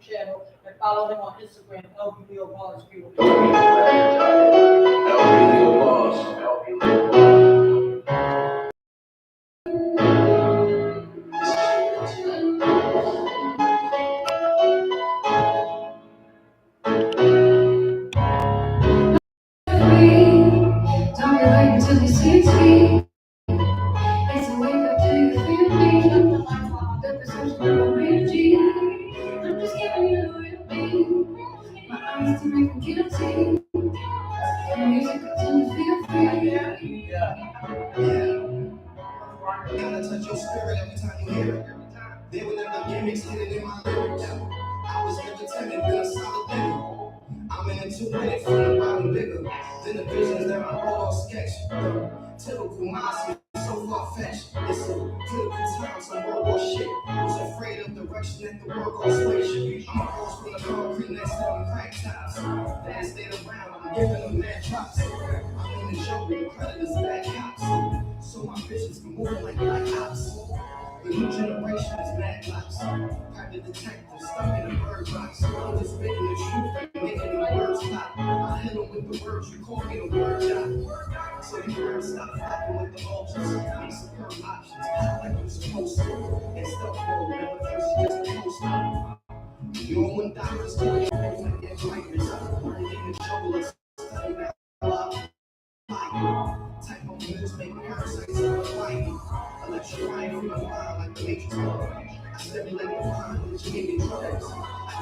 channel and follow him on Instagram, LB Leo Bars. Don't be waiting till you see me. It's a wake up till you feel me. The perception of a real G. I'm just giving you the real thing. My honesty make me guilty. The music until you feel free. Gotta touch your spirit every time you hear it. There were never gimmicks hidden in my lyrics. I was never timid, been a solid nigga. I'm in a 2-minute from the bottom bigger than the visions that I wrote on sketch. Typical mindset, so far-fetched. It's a critical time, some World War shit. Was afraid of direction that the world gon' switch. I'm a horse from the concrete next to them crack tops. They stayed around, I'm giving them mad drops. I'm in the jungle, the predators, bad cops. So my visions can move like black ops. The new generation is mad cops. Private detectives stuck in a bird box. I'm just making the truth and making the words stop. I hit them with the words, you call me the word dot. So you words stop fucking with the vultures. Make superb options, like you're supposed to. And stuff roll, never first, just a post-op. You don't want doctors to be like their drivers. Running in the jungle and studying that love. Type of moves make parasites on the light. Electrifying from the mind like the Matrix love. I stimulate the mind with Jamaican drugs. I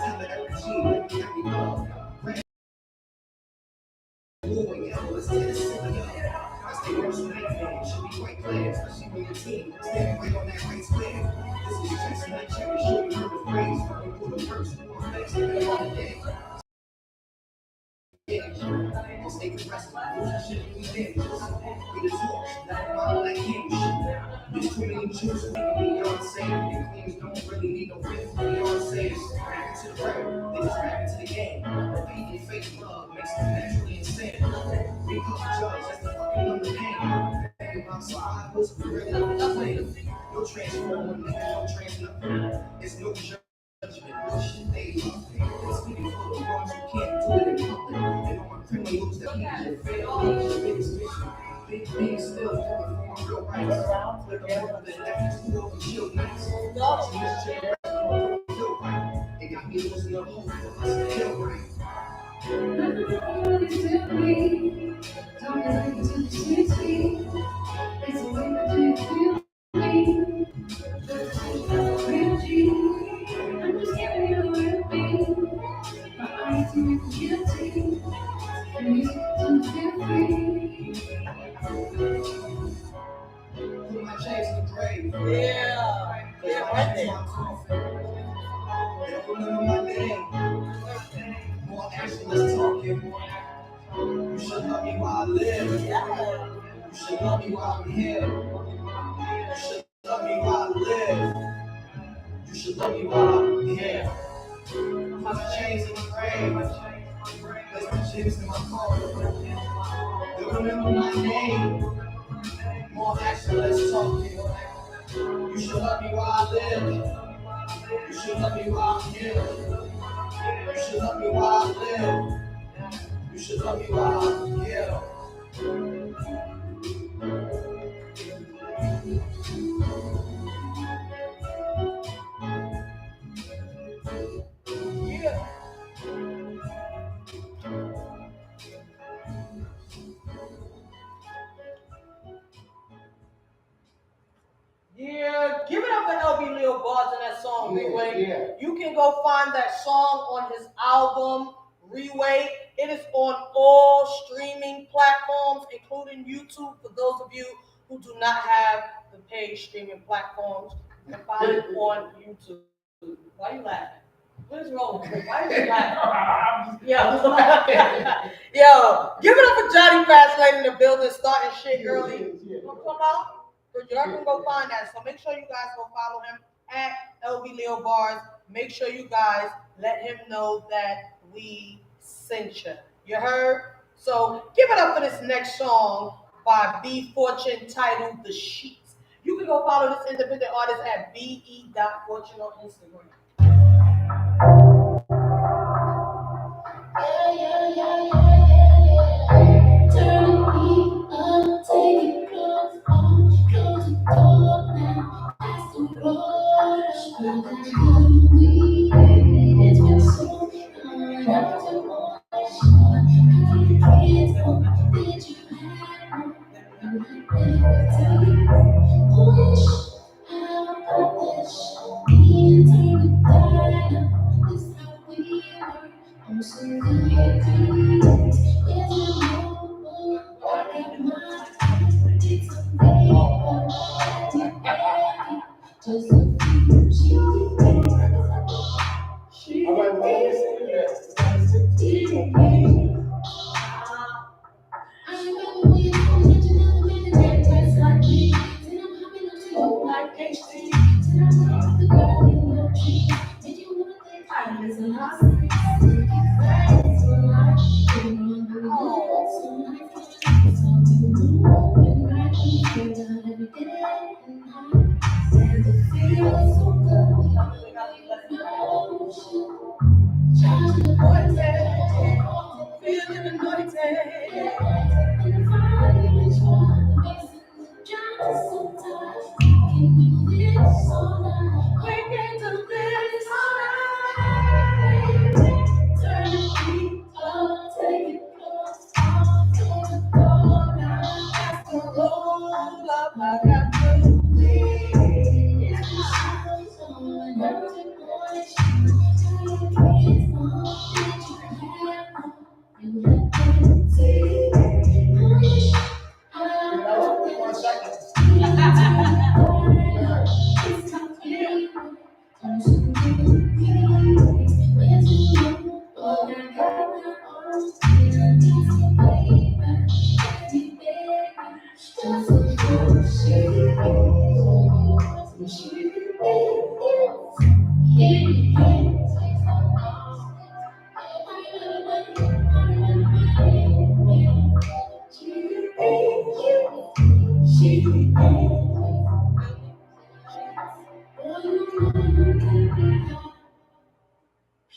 tell the every gene, every love. Red, blue, and yellow is Tennessee. That's the worst nightmare. Should be quite clear, especially when your team standing right on that right square. This is Jackson, I check and show you heard the phrase. You put a person on the next day all day. Just take the rest of it. Shit, we did. We the torch. That bottle like him. There's too many Jews making me Beyonce. The queens don't really need no fifth. Beyonce is rapping to the rap. They just rapping to the game. Repeating fake love makes them naturally insane. We call the judge, that's the fucking underhand. Thinking about survivors, we really don't play. No transformer, nigga, no trans nothing. It's no judgment. Bullshit, they love me. It's speaking for the ones who can't do it in public. And all my criminals that can't fail. The biggest mission. Big things still doing for my real rights. Like a mother that left his world with shield nights. Watching this generation feel right. It got me losing the hope for us to feel right. Don't be like to the city. It's a way that you feel me. The real G. I'm just giving you the real thing. My honesty makes me guilty. The music until you feel free. Put my chains in the grave. Yeah, right there. They don't remember my name. More action, let's talk here. You should love me while I live. You should love me while I'm here. You should love me while I live. You should love me while I'm here. Put my chains in the grave. Place my chips in my car. They remember my name. More action, let's talk here. You should love me while I live. You should love me while I'm here. You should love me while I live. You should love me while I'm here. Yeah. Yeah, give it up for LB Leo Bars and that song, Reway. Yeah. You can go find that song on his album, Reway. It is on all streaming platforms, including YouTube, for those of you who do not have the paid streaming platforms. You can find it on YouTube. Why are you laughing? What is wrong with you? Why are you laughing? Yo, give it up for Johnny Fastlane in the building, starting shit early. Come out. Y'all can go find that. So make sure you guys go follow him at LB Leo Bars. Make sure you guys let him know that we sent you. You heard? So give it up for this next song by B Fortune titled The Sheets. You can go follow this independent artist at be.fortune on Instagram.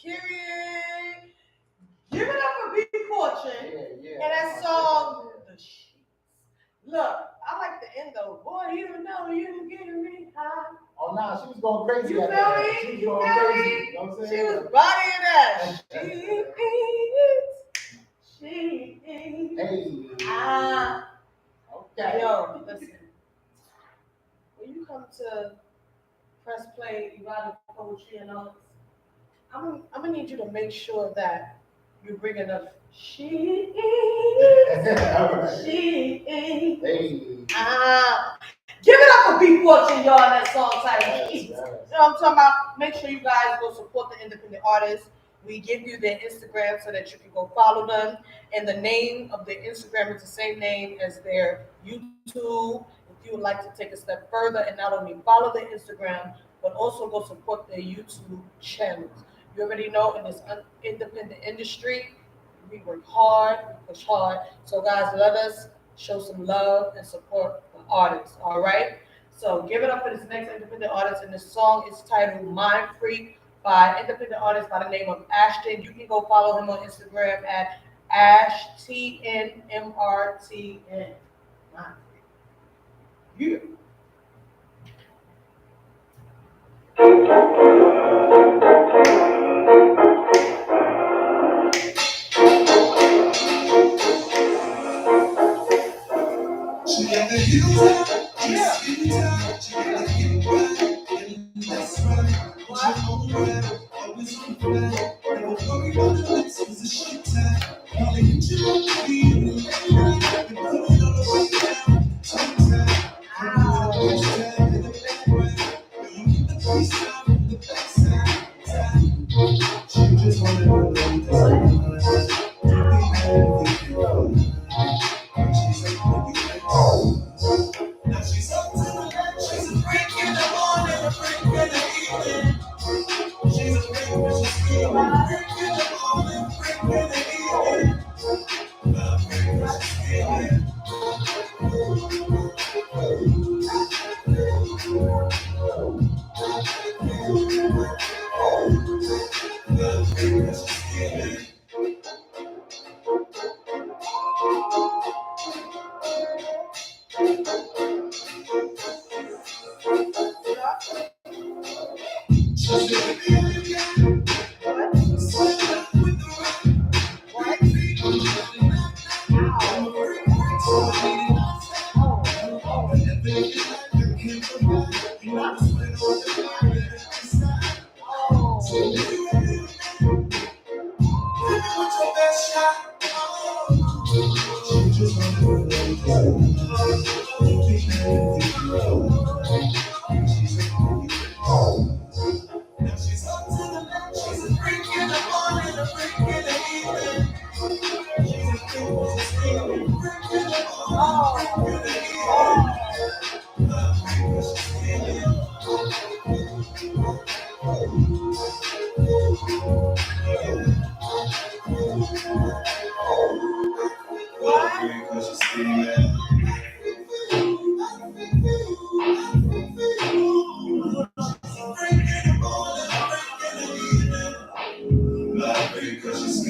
Period. Give it up for Big Fortune. And that song, The Sheets. Look, I like the end though. Boy, you know you getting me high. Oh, nah, she was going crazy. You at feel that. me? She was You going feel crazy. me? You know what I'm She saying? was bodying that. She is. Hey. Okay. Yo, listen. When you come to press play, erotic poetry and all, I'm gonna need you to make sure that you bring enough. She is. She is. Hey. Give it up for Big Fortune, y'all. That song title. Yes, You yes. know what I'm talking about? Make sure you guys go support the independent artists. We give you their Instagram so that you can go follow them. And the name of their Instagram is the same name as their YouTube. If you would like to take a step further and not only follow their Instagram, but also go support their YouTube channels. You already know in this independent industry, we work hard, we push hard. So guys, let us show some love and support the artists. All right. So give it up for this next independent artist, and this song is titled "Mind Free" by independent artist by the name of Ashton. You can go follow him on Instagram at AshTNMRTN. Mind Free. Yeah. She got the heels up, just in time. She got the heel right, and that's right. But you know right, always on the back. Never worry about the next position time. Probably hit you on the feet and lay right. And put it all the way down. Sometime, come on, push down in the back right. When you get the face down from the back side. She just wanted to know this. She's like, baby, now she's up to the left, she's a freak in the morning, a freak in the evening. She's a freak when she's feeling, a freak in the morning, a freak in the evening. A freak when she's feeling.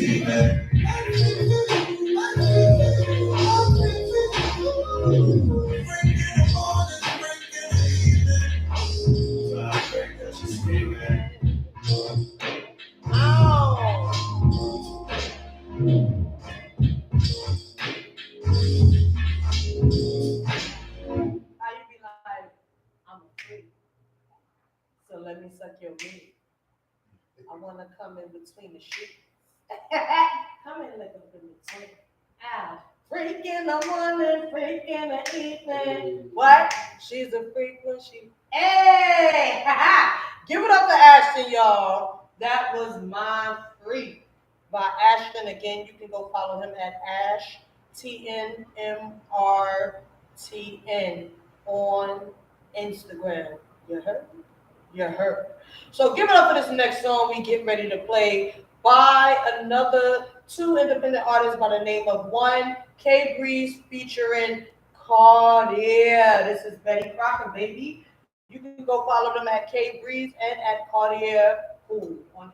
How you be like, I'm a freak, so let me suck your meat. I want to come in between the sheets. Come in like a in between. Ah, freaking the morning, freaking the evening. What? She's a freak when she. Hey! Give it up for Ashton, y'all. That was my freak by Ashton. Again, you can go follow him at Ash TNMRTN on Instagram. You heard? You heard. So give it up for this next song we get ready to play by another two independent artists by the name of one K Breeze featuring Cartier. This is Betty Crocker, baby. You can go follow them at K Breeze and at Cartier Cool on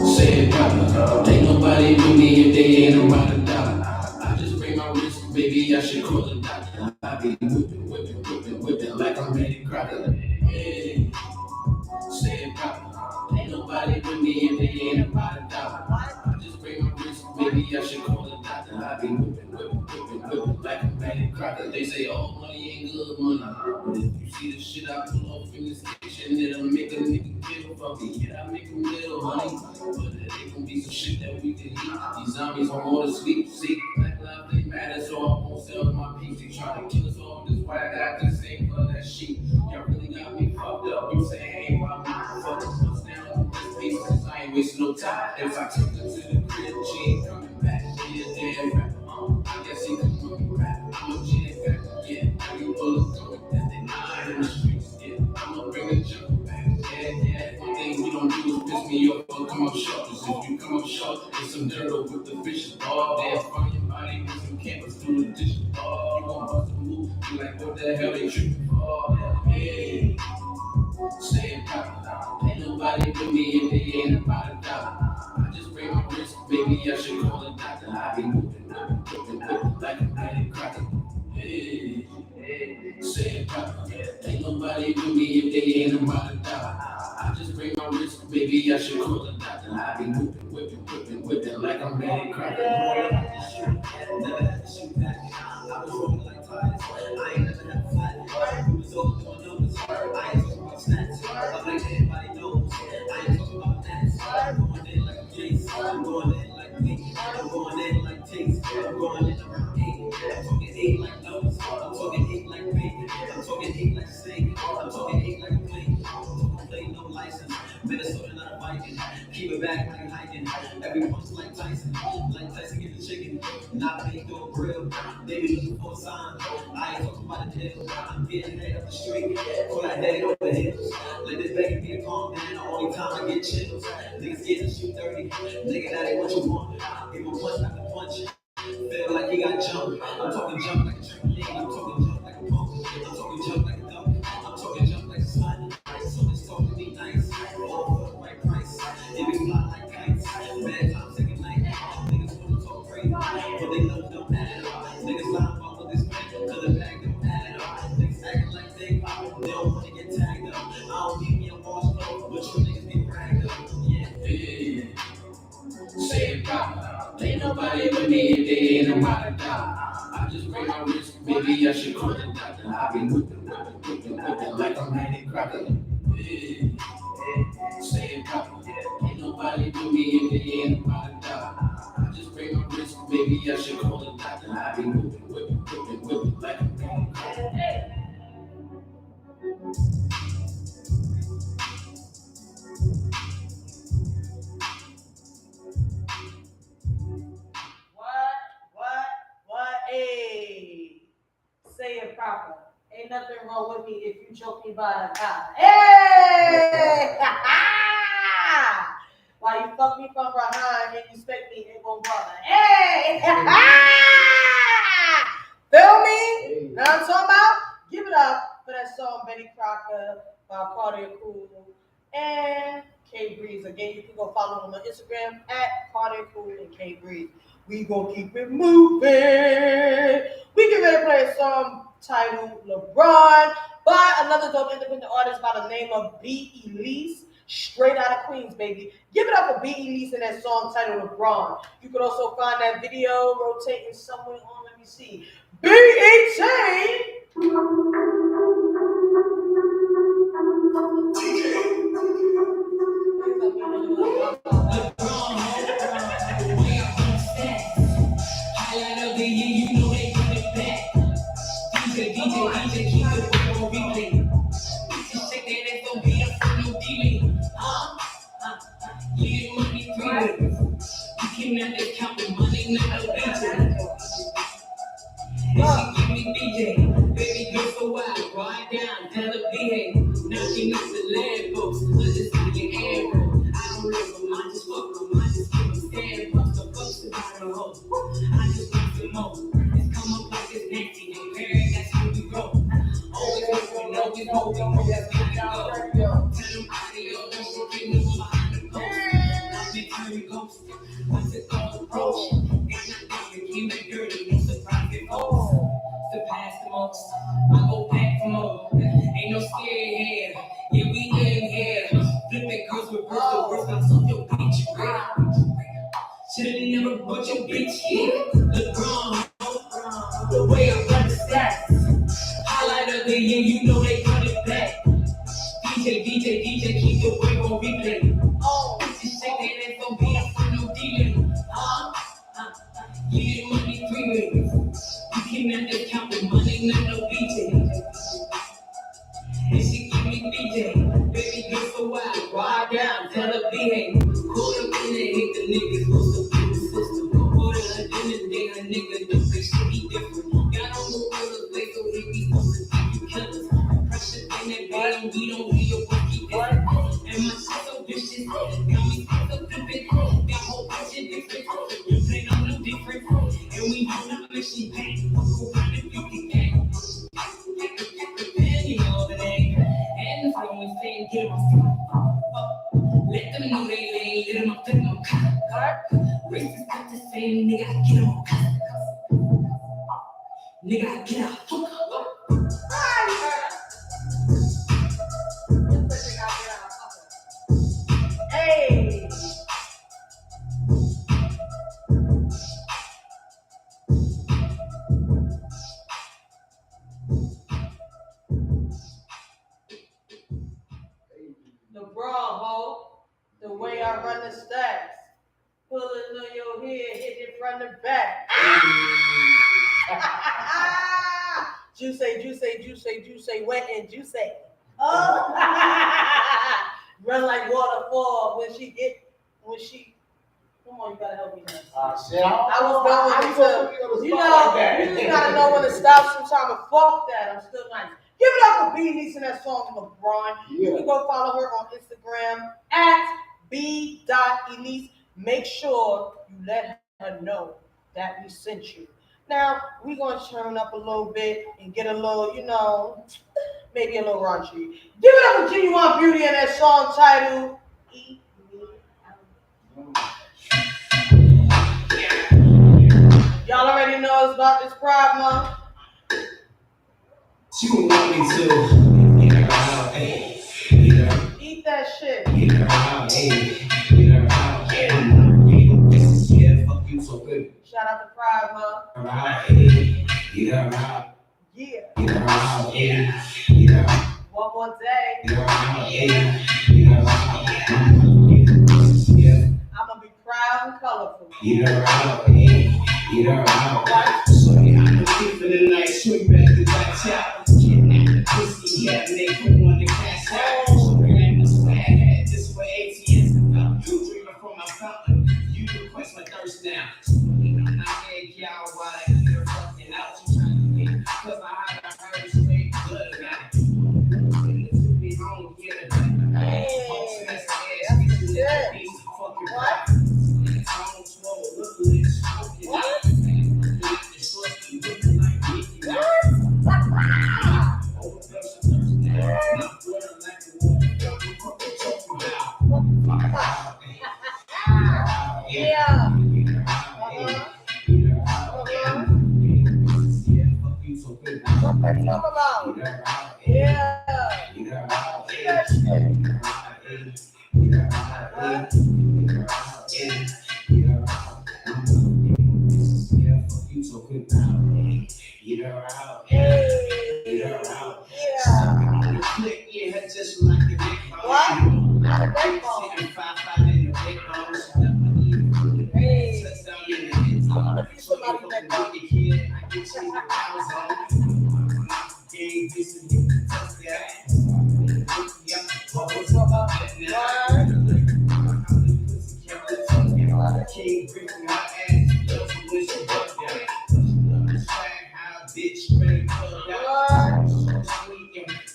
Say it proper. Ain't nobody with me if they ain't about a dollar. I just bring my wrist, baby, I should call a doctor. I be whipping like I'm ready Crocker. Hey, say it proper. Ain't nobody with me if they ain't about a dollar. I just bring my wrist, baby, I should call a doctor. I be whipping like I'm ready Crocker. They say all money ain't good money. But if you see the shit I pull off in this kitchen, it'll make a nigga kill for me. Yeah, I make a little honey. But there gon' be some shit that we can eat. These zombies don't wanna sleep. See, black lives they matter, so I won't sell my piece. They try to kill us all. This why I got this same for that sheet. Y'all really got me fucked up. You say ain't about me. Fuck the bust down on this piece, cause I ain't wasting no time. If I took her to the crib, she ain't coming back. She a dead rapper. I guess he can move me rap. I'm a jam factor, yeah. Now you bullets coming that they lie in the streets, yeah. I'ma bring the jump back, yeah. One thing you don't do is piss me off or come up short. Cause if you come up short, there's some dirt over the fish ball. They'll find your body with some campers through the dish ball. You gon' bust a move, you like what the hell they tripping for? Hey, stay in power. Ain't nobody with me if they ain't about a dollar. I just bring my wrist, baby, I should call a doctor. I be whipping like a ready Crocker. Hey, say it proper. Ain't nobody with me if they ain't about a dollar. I just bring my wrist, baby, I should call a doctor. I be whipping like I'm ready Crocker. Never had to shoot back. I was rolling like tires. I ain't never had a flat. We was all doing numbers. I ain't talking about stats. I'm like everybody knows. I ain't talking about that. I'm going in like a Jace. I'm going in like me. I'm going in like Taste. I'm going in around 8. I'm talking 8 like numbers. I'm talking 8 like bacon. I'm talking 8 like steak. I'm talking 8 like a plane. Play no license. Minnesota not a Viking. Keep it back like hiking. Every punch like Tyson. Like Tyson get the chicken. Not make no grill. They be looking for a sign. I ain't talking about a deal. I'm getting head up the street. Put that head over the hills. Let this baby be a calm down. The only time I get chills. Niggas getting shoot 30. Nigga, that ain't what you want. Give a punch after punch. Feel like he got jump. I'm talking jump like a trampoline. I'm talking jump like a pump. I'm talking jump like a duck. I'm talking jump like a slide. So this talking me nice. All for the right price. It be fly like kites. Bad times second night. Niggas wanna talk crazy, but they know don't add up. Niggas lying about what they spend, cause the bag don't add up. Niggas acting like they pop, they don't wanna get tagged up. I don't need me a wash clothes, but you niggas get ragged up. Yeah. Say it proper. Ain't nobody with me if they ain't about a dollar. I just bring my wrist, baby, I should call the doctor. I be whipping like I'm ready Crocker. Yeah. Say it proper. Ain't nobody with me if they ain't about a dollar. I just bring my wrist, baby, I should call the doctor. I be whipping like I'm ready Crocker. What? Hey, say it proper. Ain't nothing wrong with me if you choke me by the collar. Hey! While you fuck me from behind and you spank me, it won't bother. Hey! Feel me? Know what I'm talking about? Give it up for that song, Betty Crocker, by Cardia Cool and K Breeze. Again, you can go follow them on Instagram at Cardia Cool and K Breeze. We gonna keep it moving. We get ready to play a song titled LeBron by another dope independent artist by the name of B. Elise, straight out of Queens, baby. Give it up for B. Elise and that song titled LeBron. You can also find that video rotating somewhere on, let me see, BET. Baby, go so wild, ride down, tell her behave. Knocking up the lamp post, just in your air. I don't live them, I just fuck them, I just give them stand posts. So fuck about a hoe, I just want some more. It's come up like it's nasty, and Perry, that's how we roll. Always moving, always moving, that's how we go. Tell them audio, don't forget me behind the post. I've been turning ghosts, I said all the approach. Got knocked out and came back dirty, no surprise at most. To pass the most, I go back for more. Ain't no scared here, yeah we in here. Flipping girls with birth to birth, I told your bitch should've never brought your bitch here. LeBron, the way I run the stats. Highlight of the year, you know they run it back. DJ, keep the wave on replay. Oh, bitches shake their ass, don't be up for no delay. Get money 3 ways. You cannot just count the money, not no BJ. And she give me BJ. Baby, get so wild, ride down, tell her behave. Call them in and hit the niggas, supposed to be the system. Put her in the day, a nigga do think she be different. Got on the roller play, so they be supposed to think you killers. Pressure in that bottom, we don't hear what keep it. And my shit so vicious, got me so flippin'. Got whole bunch of different, you play on them different. And we know not mission back, fuck around if you can get. Depending on the name, and the phone is saying, get them a let them know they lame, let them up to them car. Racist got the same, nigga, I get on car. Nigga, I get out. Hey. LeBron, ho, the way I run the stacks. Pulling on your head, hit it from the back. Juice, wet and juicy. Oh, run like waterfall when she. Come on, you gotta help me now. Shit, I was going to, you just gotta know when to stop sometime and fuck that. I'm still nice. Give it up for B. Elise and that song, LeBron. You can go follow her on Instagram at b.elise. Make sure you let her know that we sent you. Now, we're going to turn up a little bit and get a little, maybe a little raunchy. Give it up for Genuine Beauty and that song titled Eat Me Out. Y'all already know it's about this Pride Month. She gon' want me to get her out, ayy. Eat that shit. Get her out, ayy. Get her out, ayy. Yeah, fuck you so good. Shout out to Pride Month. Get her out, ayy. Get her out. Yeah. Get her out, ayy. Get her out. One more day. Get her out, ayy. Get her out. Yeah. I'm gonna be proud and colorful. Get her out, ayy. Get her out. So yeah, I'm looking for the night. Show you back to watch out. Pussy, yeah, nigga, wanna cash out. So bring this swag, this way ATS about. You dreaming from my fountain, you request my thirst now. I'm not dead, y'all, while I hear fucking out. You trying to get, cause I heard straight blood got it. And this will be home, get it. That's good. What? Just like the big What?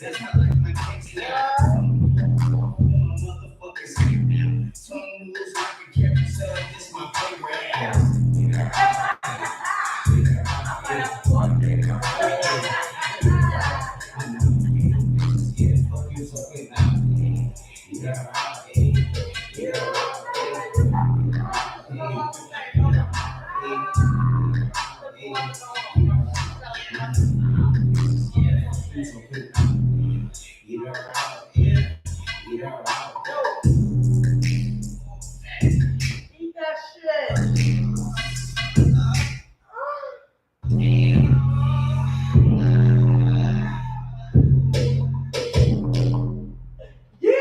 That's how like my kicks now. Motherfuckers now. Tongue moves like a carousel. This my playground. Eat that shit. Yeah!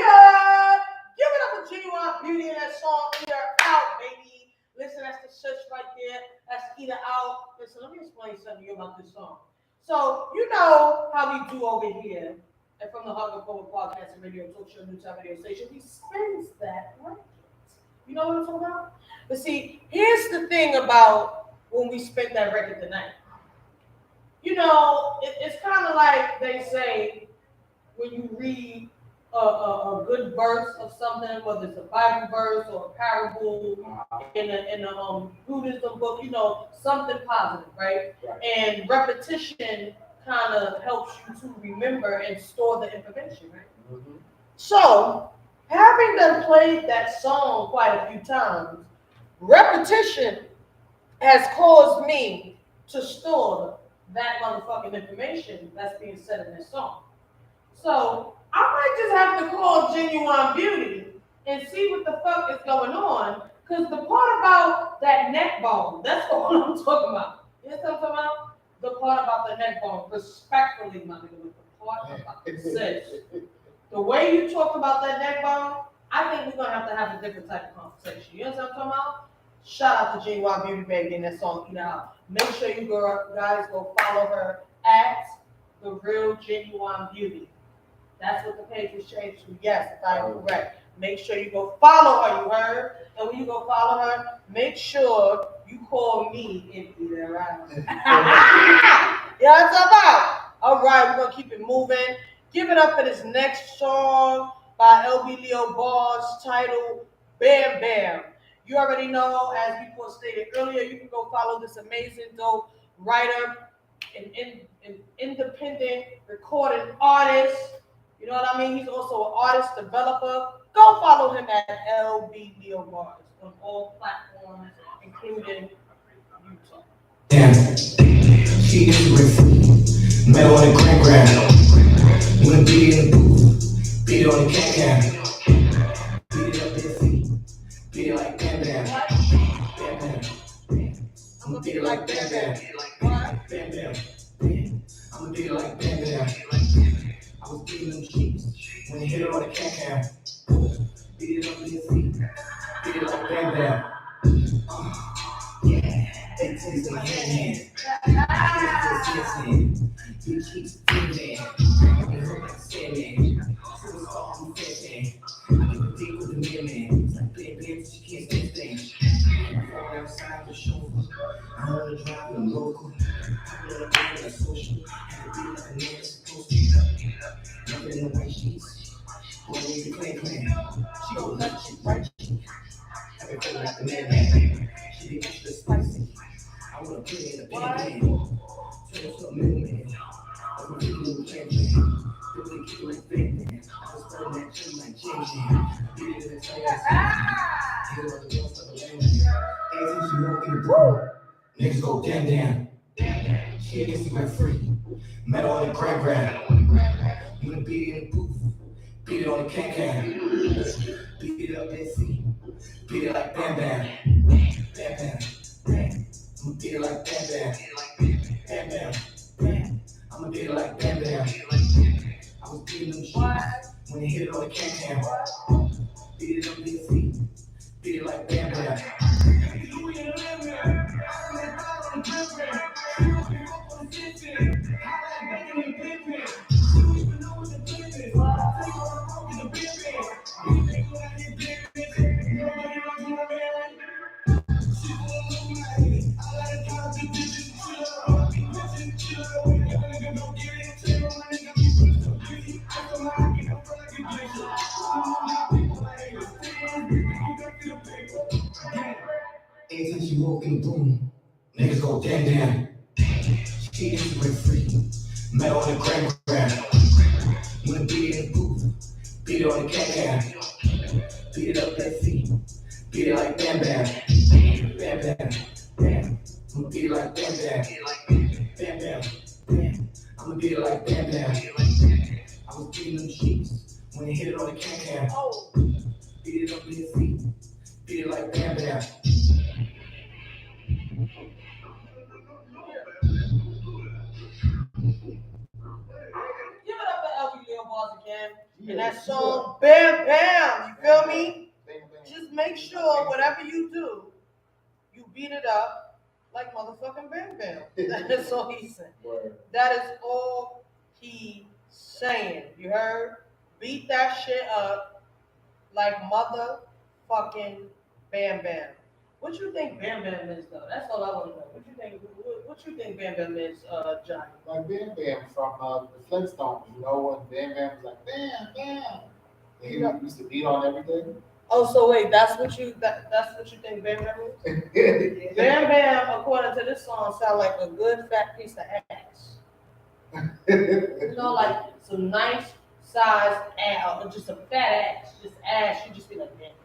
Give it up for Genuine Beauty and that song, Eat Her Out, baby. Listen, that's the search right there. That's Eat Her Out. Listen, let me explain something to you about this song. So, you know how we do over here, and from the Hug and Forward Podcast and Radio Talk Show, New Time Radio Station, we spins that record. You know what I'm talking about? But see, here's the thing about when we spin that record tonight. You know, it's kind of like they say when you read a good verse of something, whether it's a Bible verse or a parable in a Buddhism book, you know, something positive, right? And repetition kind of helps you to remember and store the information, right? Mm-hmm. So, having done played that song quite a few times, repetition has caused me to store that motherfucking information that's being said in this song. So I might just have to call Genuine Beauty and see what the fuck is going on. Because the part about that neck bone, that's all I'm talking about. You know what I'm talking about? The part about the neck bone, respectfully, my nigga, with the part about the sis. The way you talk about that neck bone, I think we're going to have a different type of conversation. You know what I'm talking about? Shout out to Genuine Beauty, baby, and that song, Eat Out. Make sure you guys go follow her at The Real Genuine Beauty. That's what the page was changed to. Yes, if I am correct. Make sure you go follow her, you heard? And when you go follow her, make sure you call me and eat her out. You know what I'm talking about? All right, we're going to keep it moving. Give it up for this next song by LB Leo Bars titled Bam Bam. You already know, as before stated earlier, you can go follow this amazing, dope writer, an independent recording artist. You know what I mean? He's also an artist, developer. Go follow him at LB Leo Bars on all platforms, including YouTube. Damn, she is with metal on the grand. Wanna be in the booth, beat it on the can. Beat it up in the feet, beat it like bam bam. Bam bam. I'ma beat it like bam bam. Bam bam. I'ma beat it like bam bam. I was beating them cheeks when they hit it on the can. Beat it up in your feet. Beat it like bam bam. Yeah, they taste in my hand. Two cheeks, big man. I hurt like Sandman. Superstar, I'm fishing. I get deep with the middleman. It's like bam bam, she can't stand things. I'm going outside the chauffeur. I wanna drive with a local. I wanna be on a social. Have to be like a nigga supposed to. Nothing in the white sheets. Boy, we can play clan. She go left, she right. I been feeling like the man. She be extra spicy. I wanna put it in a pan. Turn up some middleman. I'm a big little champion. Really kill like Batman. I was burning that shit like Jam. Beat it in the tires. Hit her on the wall for the land. Anything she walk in the room. Niggas go damn damn. She gets to my free. Metal on the grand. You wanna beat it in the booth. Beat it on on the can. Beat it up, let's see. Beat it like bam bam. Bam bam. Bam. I'ma beat it like bam bam. Bam bam. Bam. I'ma beat it like bam bam. I was beating them shit when they hit it on the can. Beat it up, let's see. Beat it like bam bam. Anytime she walk in the room, niggas go damn damn. She Instagram free, met her on the gram. Wanna beat it in the booth, beat it on the can. Beat it up, let's see. Beat it like bam bam. Bam bam. Bam. I'ma beat it like bam bam. Bam bam. Bam. I'ma beat it like bam bam. I was beating them sheets when they hit it on the can. Beat it up, let's see. Beat it like bam bam. Give it up for LB Lil Bars again. And that song, Bam Bam, you feel me? Just make sure whatever you do, you beat it up like motherfucking Bam Bam. That's all he's saying. That is all he's saying. You heard? Beat that shit up like motherfucking Bam Bam. What you think Bam Bam is though? That's all I want to know. What you think Bam Bam is, Johnny? Like Bam Bam from the Flintstones, you know, when Bam Bam was like Bam Bam. He used to beat on everything. Oh, so wait, that's what you think Bam Bam is? Bam Bam, according to this song, sound like a good fat piece of ass. You know, like some nice size ass, or just a fat ass, just ass. You just be like, Bam Bam.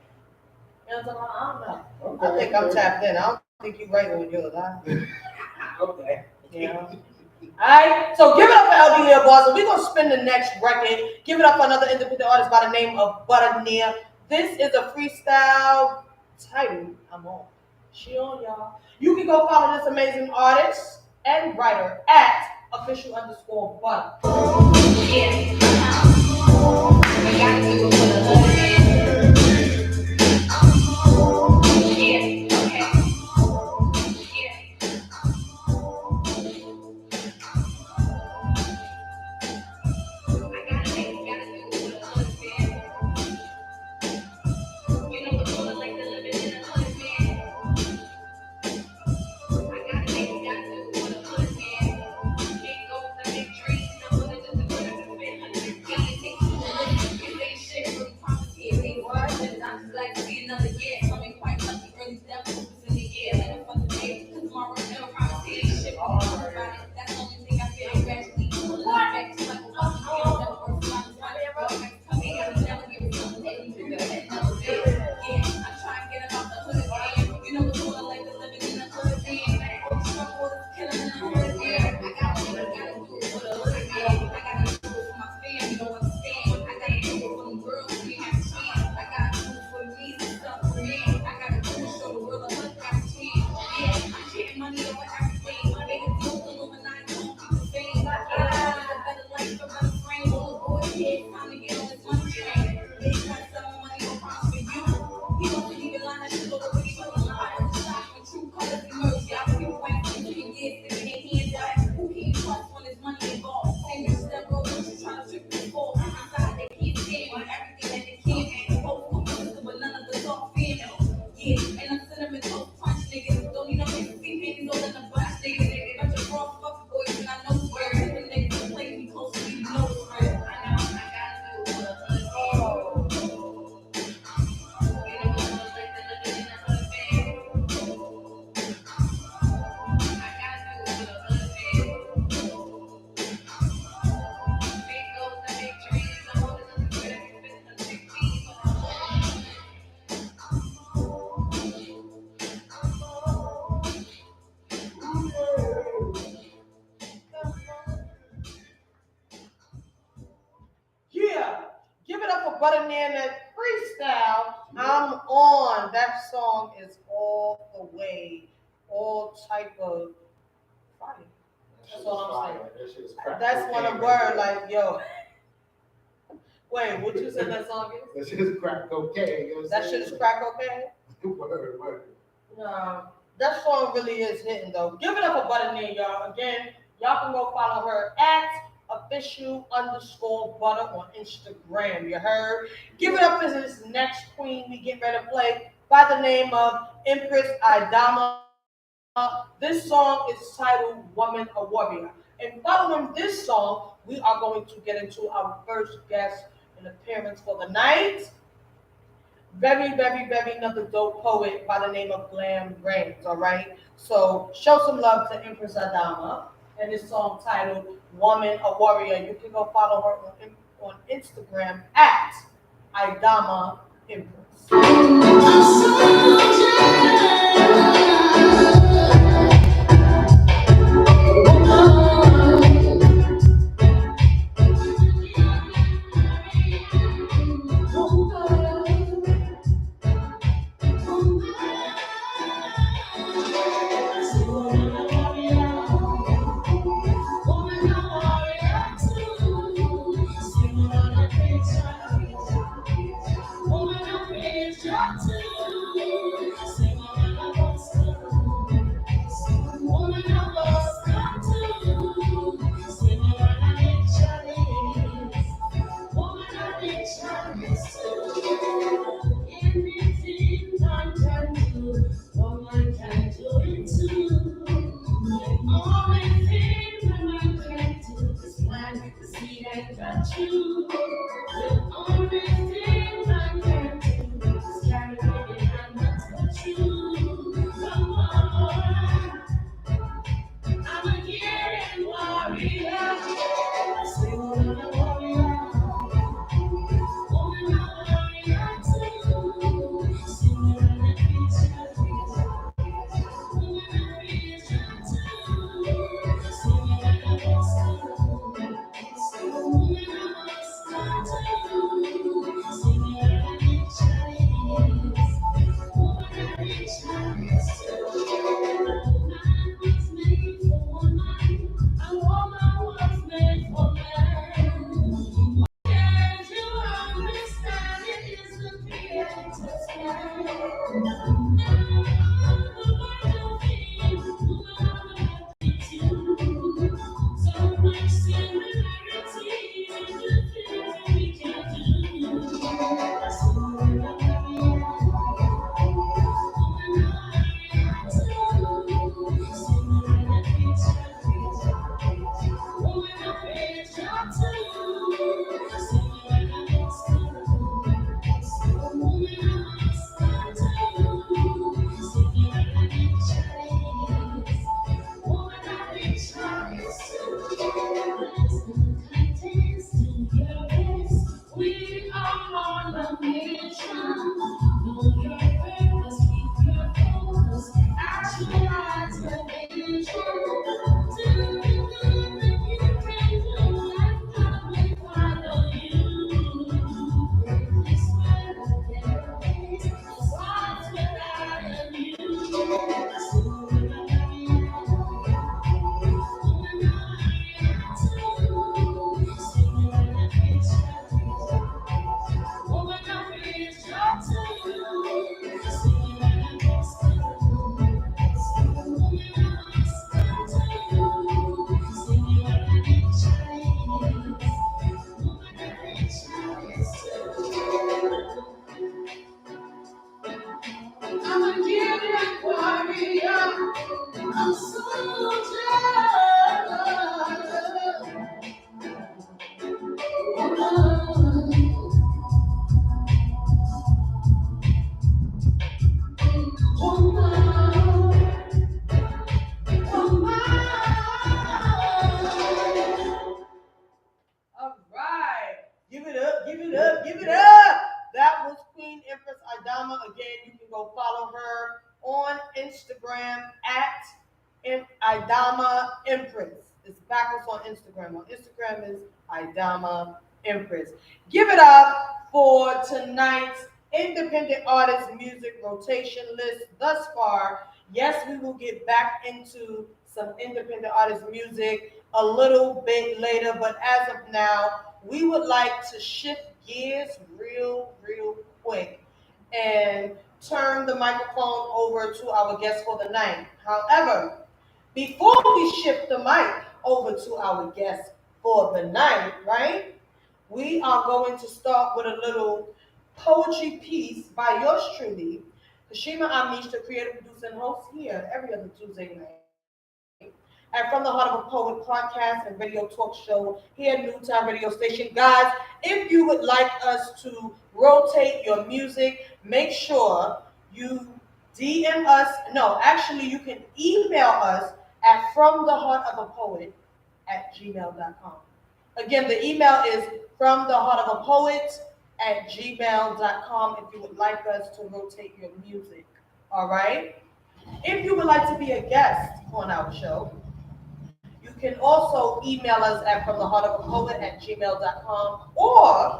You know what I'm talking about? I don't know. I think I'm tapped in. I don't think you're right when you're alive. Okay. You know? Alright, so give it up for LB Lil Bars, and we're gonna spin the next record. Give it up for another independent artist by the name of Butterneer. This is a freestyle title. I'm on. She on, y'all. You can go follow this amazing artist and writer at official_butter. Yeah. We got to do it for the hood. with Butterman Freestyle. I'm on. That song is all the way, all type of fire. That's all I'm saying. That shit is crack. That's one of word, like, yo. Wait, what you said that song is? That shit is crack cocaine. You know what I'm That saying? shit is crack cocaine? Word. No, that song really is hitting though. Give it up for Butterman, y'all. Again, y'all can go follow her at official_butter on Instagram. You heard? Give it up for this next queen we get ready to play by the name of Empress Idama. This song is titled Woman a Warrior. And following this song, we are going to get into our first guest and appearance for the night. Very another dope poet by the name of Glam Reigns, all right? So show some love to Empress Adama and this song titled Woman a Warrior. You can go follow her on Instagram at Idama Empress. All right. Give it up, give it up. That was Queen Empress Idama. Again, you can go follow her on Instagram at Idama Empress. It's backwards on Instagram. On Instagram is Idama Empress. Give it up for tonight's independent artist music rotation list thus far. Yes, we will get back into some independent artist music a little bit later, but as of now, we would like to shift gears real quick and turn the microphone over to our guest for the night. However, before we shift the mic over to our guest for the night, right? We are going to start with a little poetry piece by yours truly, Kashima Amish, the creative producer and host here every other Tuesday night. And from the Heart of a Poet podcast and radio talk show here at Newtown Radio Station. Guys, if you would like us to rotate your music, make sure you DM us. No, actually, you can email us at fromtheheartofapoet@gmail.com. Again, the email is fromtheheartofapoet@gmail.com if you would like us to rotate your music. All right? If you would like to be a guest on our show, you can also email us at fromtheheartofapoet@gmail.com, or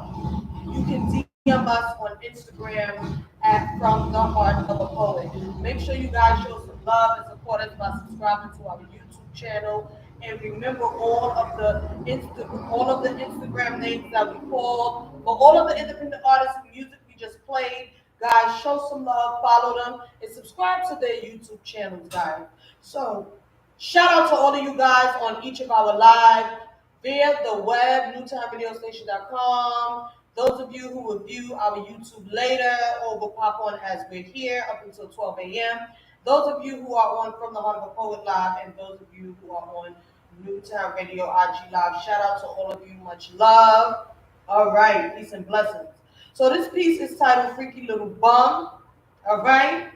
you can DM us on Instagram at From the Heart of a Poet. Make sure you guys show some love and support us by subscribing to our YouTube channel. And remember all of the Instagram names that we called for all of the independent artists and music we just played. Guys, show some love, follow them, and subscribe to their YouTube channels, guys. So shout out to all of you guys on each of our live via the web, newtownradiostation.com. Those of you who will view our YouTube later or will pop on as we're here up until 12 a.m. Those of you who are on From the Heart of a Poet Live, and those of you who are on Newtown Radio IG Live, shout out to all of you. Much love. All right, peace and blessings. So this piece is titled Freaky Little Bum. All right.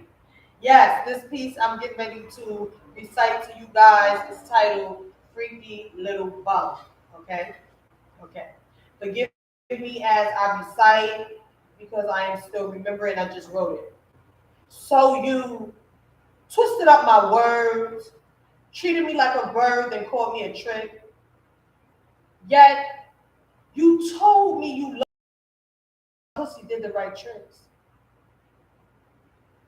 Yes, this piece I'm getting ready to recite to you guys is titled Freaky Little Bum. Okay? Okay. Forgive me as I recite because I am still remembering, I just wrote it. So you twisted up my words, treated me like a bird, and called me a trick. Yet you told me you loved pussy, did the right tricks.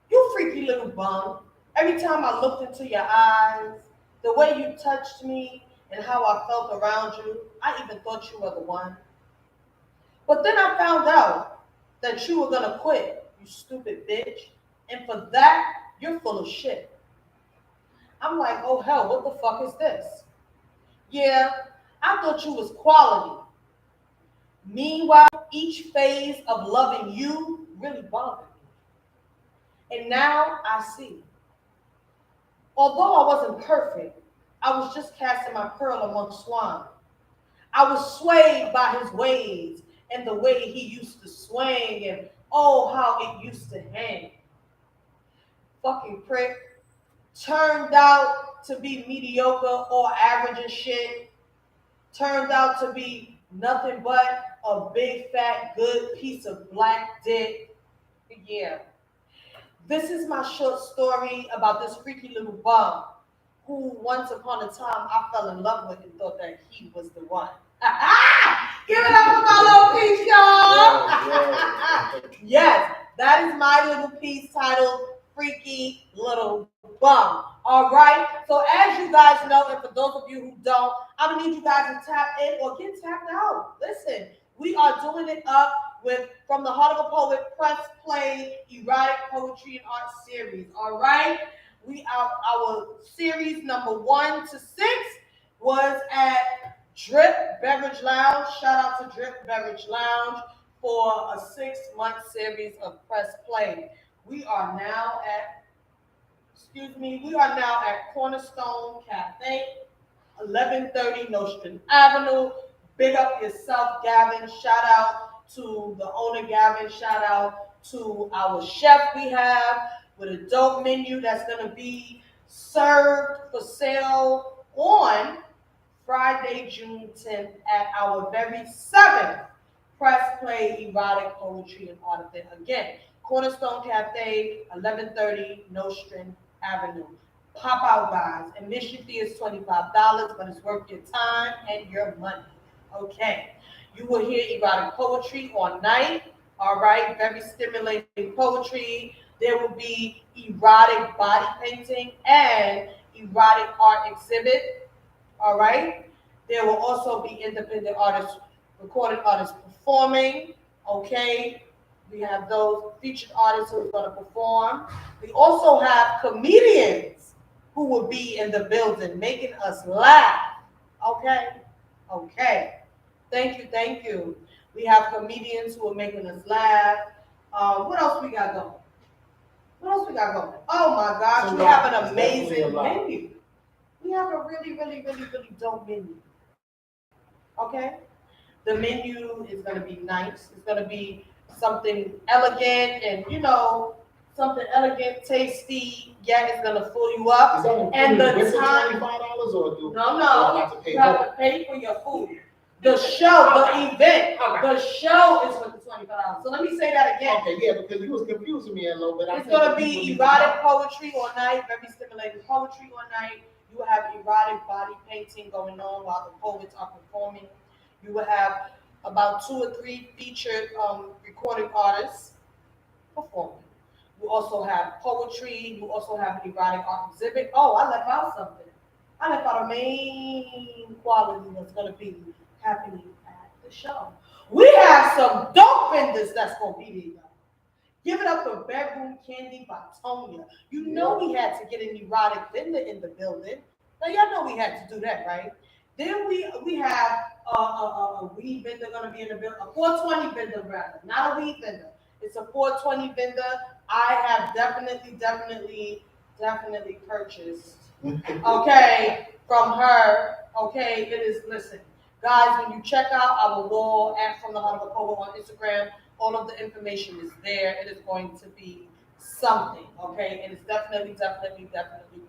You freaky little bum. Every time I looked into your eyes, the way you touched me and how I felt around you, I even thought you were the one. But then I found out that you were gonna quit, you stupid bitch. And for that, you're full of shit. I'm like, oh hell, what the fuck is this? Yeah, I thought you was quality. Meanwhile, each phase of loving you really bothered me. And now I see. Although I wasn't perfect, I was just casting my pearl among swine. I was swayed by his ways and the way he used to swing, and oh, how it used to hang. Fucking prick. Turned out to be mediocre or average and shit. Turned out to be nothing but a big fat good piece of black dick. Yeah. This is my short story about this freaky little bum who once upon a time I fell in love with and thought that he was the one. Give it up for my little piece, y'all. Yes, that is my little piece titled Freaky Little Bum. All right. So as you guys know, and for those of you who don't, I'm gonna need you guys to tap in or get tapped out. Listen, we are doing it up with From the Heart of a Poet Press Play Erotic Poetry and Art Series. All right. We our series number 1 to 6 was at Drip Beverage Lounge. Shout out to Drip Beverage Lounge for a 6-month series of press play. We are now at Cornerstone Cafe, 1130 Nostrand Avenue. Big up yourself, Gavin. Shout out to the owner, Gavin. Shout out to our chef we have with a dope menu that's going to be served for sale on Friday, June 10th at our very 7th Press Play Erotic Poetry and Art event. Again, Cornerstone Cafe, 1130 Nostrand Avenue. Pop out, guys. Admission fee is $25, but it's worth your time and your money. Okay. You will hear erotic poetry all night. All right, very stimulating poetry. There will be erotic body painting and erotic art exhibit. All right. There will also be independent artists, recorded artists performing. Okay. We have those featured artists who are going to perform. We also have comedians who will be in the building making us laugh. Okay. Okay. Thank you. Thank you. We have comedians who are making us laugh. What else we got going? What else we got going? Oh my gosh, we have an amazing menu. We have a really, really, really, really dope menu. Okay? The menu is going to be nice. It's going to be something elegant and, something elegant, tasty, yet it's going to fill you up. Is that and the with time. $25 or do No, I have to pay you have more? to pay for your food. The show, the event, the show is for the $25. So let me say that again. Okay, yeah, because you was confusing me a little bit. It's going to be erotic poetry all night, very stimulating poetry all night. You will have erotic body painting going on while the poets are performing. You will have about 2 or 3 featured recording artists performing. You also have poetry. You also have an erotic art exhibit. Oh, I left out something. I left out a main quality that's going to be happening at the show. We have some dope vendors that's going to be there, y'all. Give it up for Bedroom Candy by Tonya. You know we had to get an erotic vendor in the building. Now y'all know we had to do that, right? Then we have a weed vendor gonna be in the building, a 420 vendor rather, not a weed vendor. It's a 420 vendor. I have definitely purchased. Okay, from her. Okay, it is. Listen, guys, when you check out our wall at From the Heart of a Poet on Instagram, all of the information is there. It is going to be something, okay? It is definitely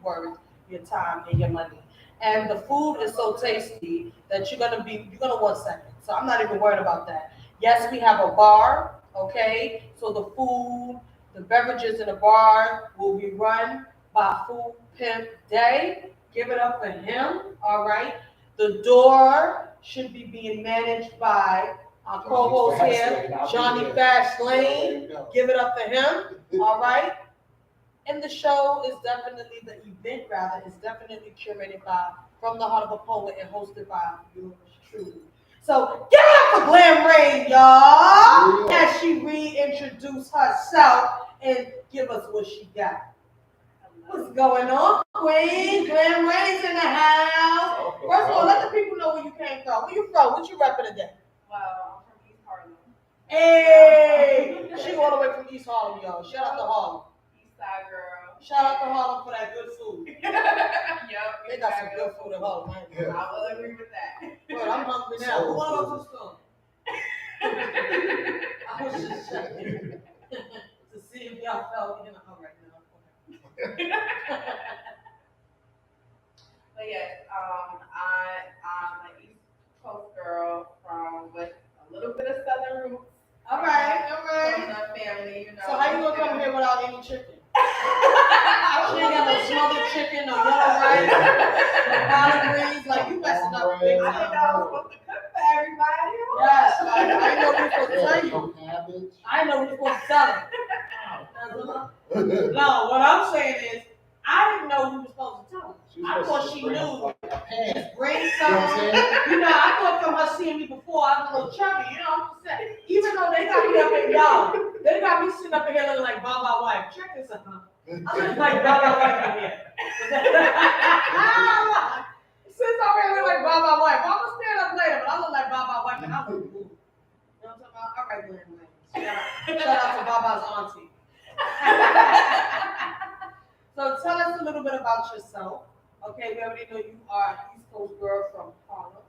worth your time and your money. And the food is so tasty that you're gonna want seconds. So I'm not even worried about that. Yes, we have a bar, okay? So the food, the beverages in the bar will be run by Food Pimp Day. Give it up for him, all right? The door should be being managed by our co-host here, Johnny Fast Lane. Give it up for him. All right. And the show is definitely the event rather is definitely curated by From the Heart of a Poet and hosted by yours truly. So give it up for Glam Rain, y'all, as she reintroduce herself and give us what she got. What's going on, Queen? Glam Rain's in the house. First of all, let the people know where you came from. Where you from? What you repping today? Well, I'm from East Harlem. Hey, she all the way from East Harlem, y'all. Shout out to Harlem. East Side girl. Shout out to Harlem for that good food. Yep. They got some good food in Harlem. I will agree with that. Well, I'm hungry now. So Who want to go to the store? I was just checking to see if y'all felt in a hurry right now. But yes, I'm an East Coast girl with a little bit of Southern roots. All right. From the family, So how you gonna come here without any chicken? She ain't got no smothered chicken, no yellow rice, no collard greens. Like you messing up big I time. didn't know I was supposed to cook for everybody. Yes, I didn't know we were supposed to tell you. No cabbage. I didn't know we were supposed to tell her. No, what I'm saying is, I didn't know we were supposed to tell her. I thought she knew. Just bring something. I thought from her seeing me before, I was a little chubby. You know what I'm saying? Even though they got me up in y'all, they got me sitting up in here looking like Baba Wife. Check this out. I look like Baba Wife in here. Since I really look like Baba Wife, I'm gonna stand up later, but I look like Baba Wife and I look cool. You know what I'm talking about? All right, Glenn. Shout out to Baba's auntie. So tell us a little bit about yourself. Okay, we already know you are an East Coast girl from Harlem,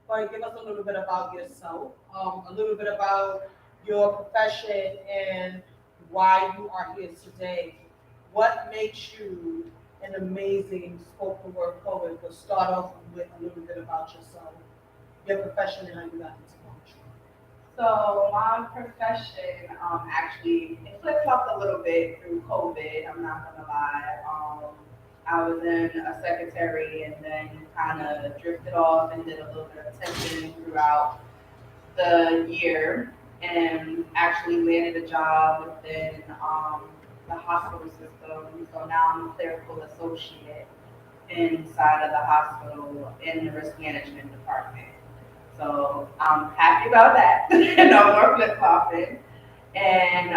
but give us a little bit about yourself, a little bit about your profession and why you are here today. What makes you an amazing spoken word poet? But start off with a little bit about yourself, your profession, and how you got into poetry. So my profession actually it flip-flopped a little bit through COVID. I'm not gonna lie. I was in a secretary and then kind of drifted off and did a little bit of teaching throughout the year and actually landed a job within the hospital system. So now I'm a clerical associate inside of the hospital in the risk management department. So I'm happy about that. No more flip flopping. And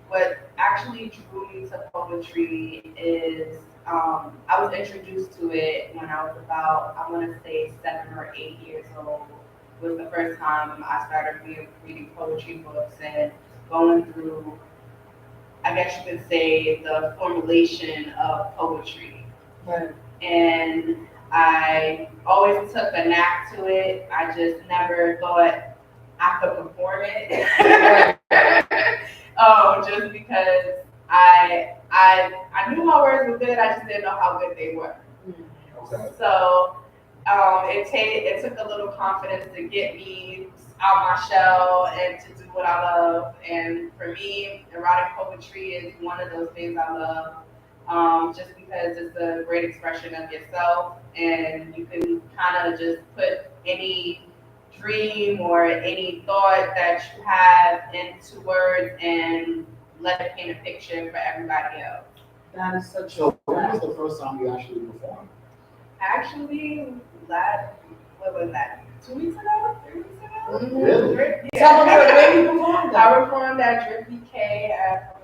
what actually drew me to poetry is I was introduced to it when I was about, I want to say 7 or 8 years old. Was the first time I started reading poetry books and going through, I guess you could say, the formulation of poetry. Right. And I always took a knack to it. I just never thought I could perform it. Just because I knew my words were good, I just didn't know how good they were. Okay. So it took a little confidence to get me out my shell and to do what I love. And for me, erotic poetry is one of those things I love. Just because it's a great expression of yourself, and you can kind of just put any dream or any thought that you have into words and let it paint a picture for everybody else. That is such So when was the first time you actually performed? Actually, what was that? 2 weeks ago? 3 weeks ago? Really? Tell them where you performed I that. performed at Drippy K at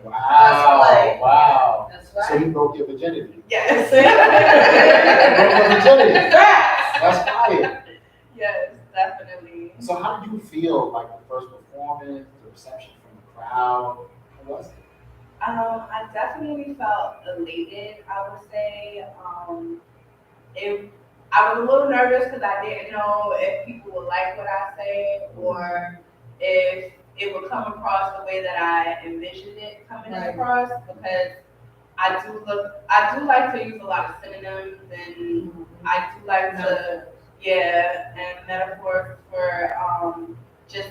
Wow. Wow. That's So right. you broke your virginity. Yes. Broke your virginity. Facts. That's fire. Yes, definitely. So how did you feel like the first performance, the reception from the crowd? How was it? I definitely felt elated, I would say. I was a little nervous because I didn't know if people would like what I say or if it would come across the way that I envisioned it coming across, because I do like to use a lot of synonyms, and I do like to, and metaphors for just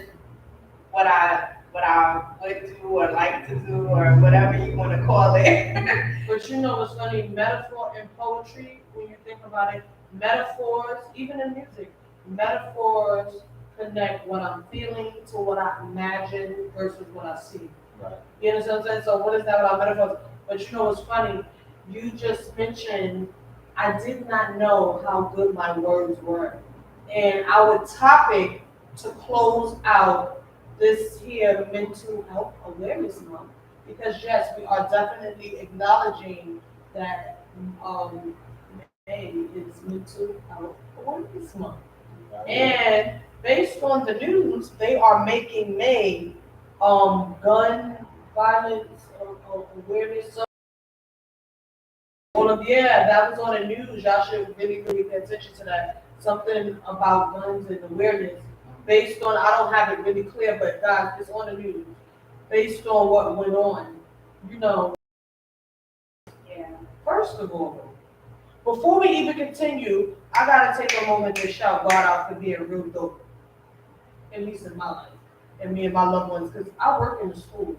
what I would do or like to do or whatever you want to call it. But you know what's funny? Metaphor in poetry, when you think about it, metaphors, even in music, metaphors connect what I'm feeling to what I imagine versus what I see. Right. You understand what I'm saying? So what is that about metaphors? But you know what's funny? You just mentioned I did not know how good my words were. And our topic to close out this here mental health awareness month, because yes, we are definitely acknowledging that May is mental health awareness month. And based on the news, they are making May gun violence awareness. So that was on the news. Y'all should really, really pay attention to that. Something about guns and awareness. Based on, I don't have it really clear, but guys, it's on the news. Based on what went on, you know. Yeah. First of all, before we even continue, I gotta take a moment to shout God out for being real dope, at least in my life, and me and my loved ones, because I work in a school.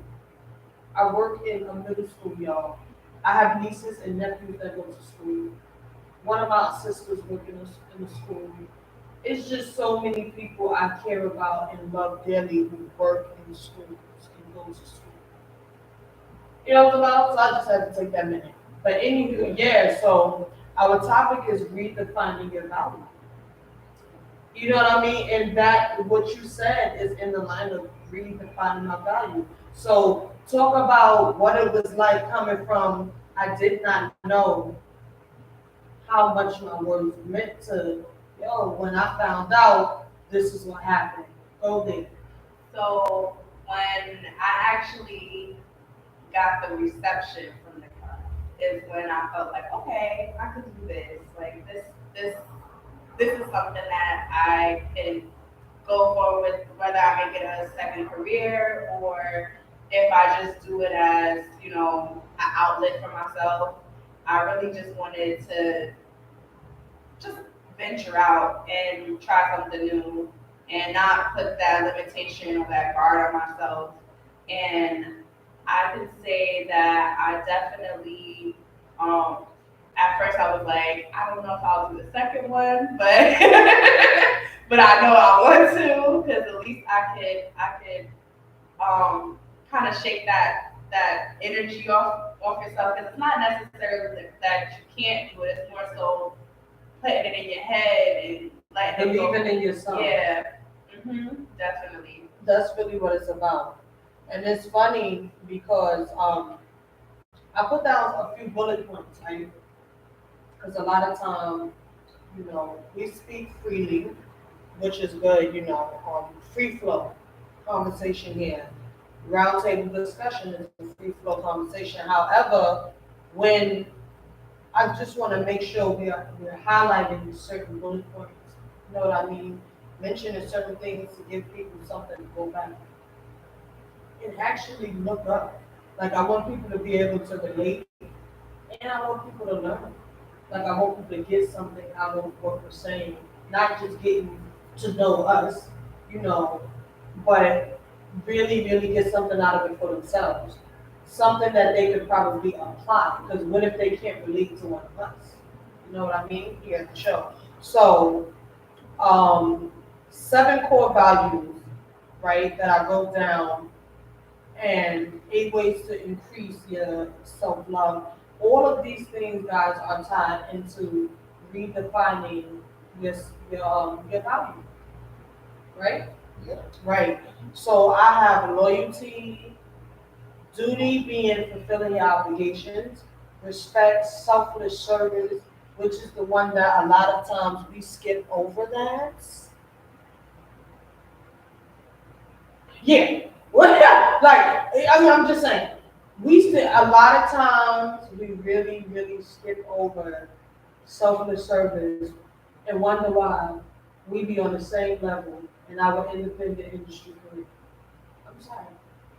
I work in a middle school, y'all. I have nieces and nephews that go to school. One of my sisters work in the school. It's just so many people I care about and love dearly who work in the schools and go to school. You know what I'm about? So I just had to take that minute. But anywho, so our topic is redefining your value. You know what I mean? And that what you said is in the line of redefining my value. So talk about what it was like coming from I did not know how much my words meant to when I found out this is what happened. Go there. So when I actually got the reception from the crowd is when I felt like, okay, I could do this. Like this is something that I can go forward with, whether I make it a second career or if I just do it as, an outlet for myself. I really just wanted to just venture out and try something new and not put that limitation or that guard on myself. And I can say that I definitely, at first I was like, I don't know if I'll do the second one, but but I know I want to because at least I could kind of shake that energy off yourself because it's not necessarily that you can't do it. It's more so putting it in your head and letting it go. Believing in yourself. Yeah, definitely. That's really what it's about. And it's funny because I put down a few bullet points, right? Because a lot of time, we speak freely, which is good, free flow conversation here. Roundtable discussion is a free flow conversation. However, when I just want to make sure we're highlighting certain bullet points, you know what I mean? Mentioning certain things to give people something to go back and actually look up. Like I want people to be able to relate, and I want people to learn. Like I want people to get something out of what we're saying, not just getting to know us, you know, but really, really get something out of it for themselves. Something that they could probably apply. Because what if they can't relate to one of us? You know what I mean? Here at the show. So, 7 core values, right, that I wrote down, and 8 ways to increase your self-love. All of these things, guys, are tied into redefining your your value, right? Yeah. Right. So I have loyalty, duty being fulfilling your obligations, respect, selfless service, which is the one that a lot of times we skip over that. Yeah. Well, yeah. Like, I mean, I'm just saying, we still, a lot of times we really, really skip over selfless service and wonder why we be on the same level in our independent industry career. I'm sorry.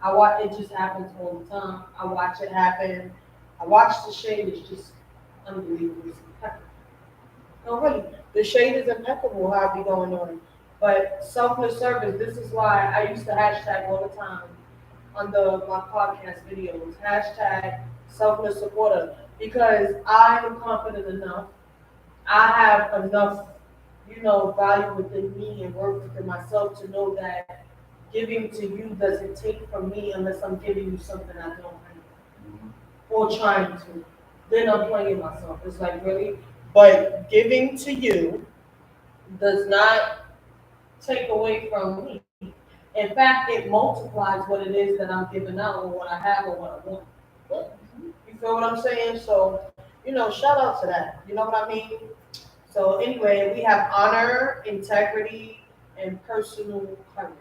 I watch it just happens all the time. I watch it happen. I watch the shade is just unbelievable. It's impeccable. No, really, the shade is impeccable how it be going on. But selfless service, this is why I used to hashtag all the time under my podcast videos, hashtag selfless supporter, because I am confident enough. I have enough, value within me and work within myself to know that giving to you doesn't take from me unless I'm giving you something I don't have or trying to. Then I'm playing myself. It's like really, but giving to you does not take away from me. In fact, it multiplies what it is that I'm giving out or what I have or what I want. You feel what I'm saying? So, shout out to that. You know what I mean? So anyway, we have honor, integrity, and personal courage.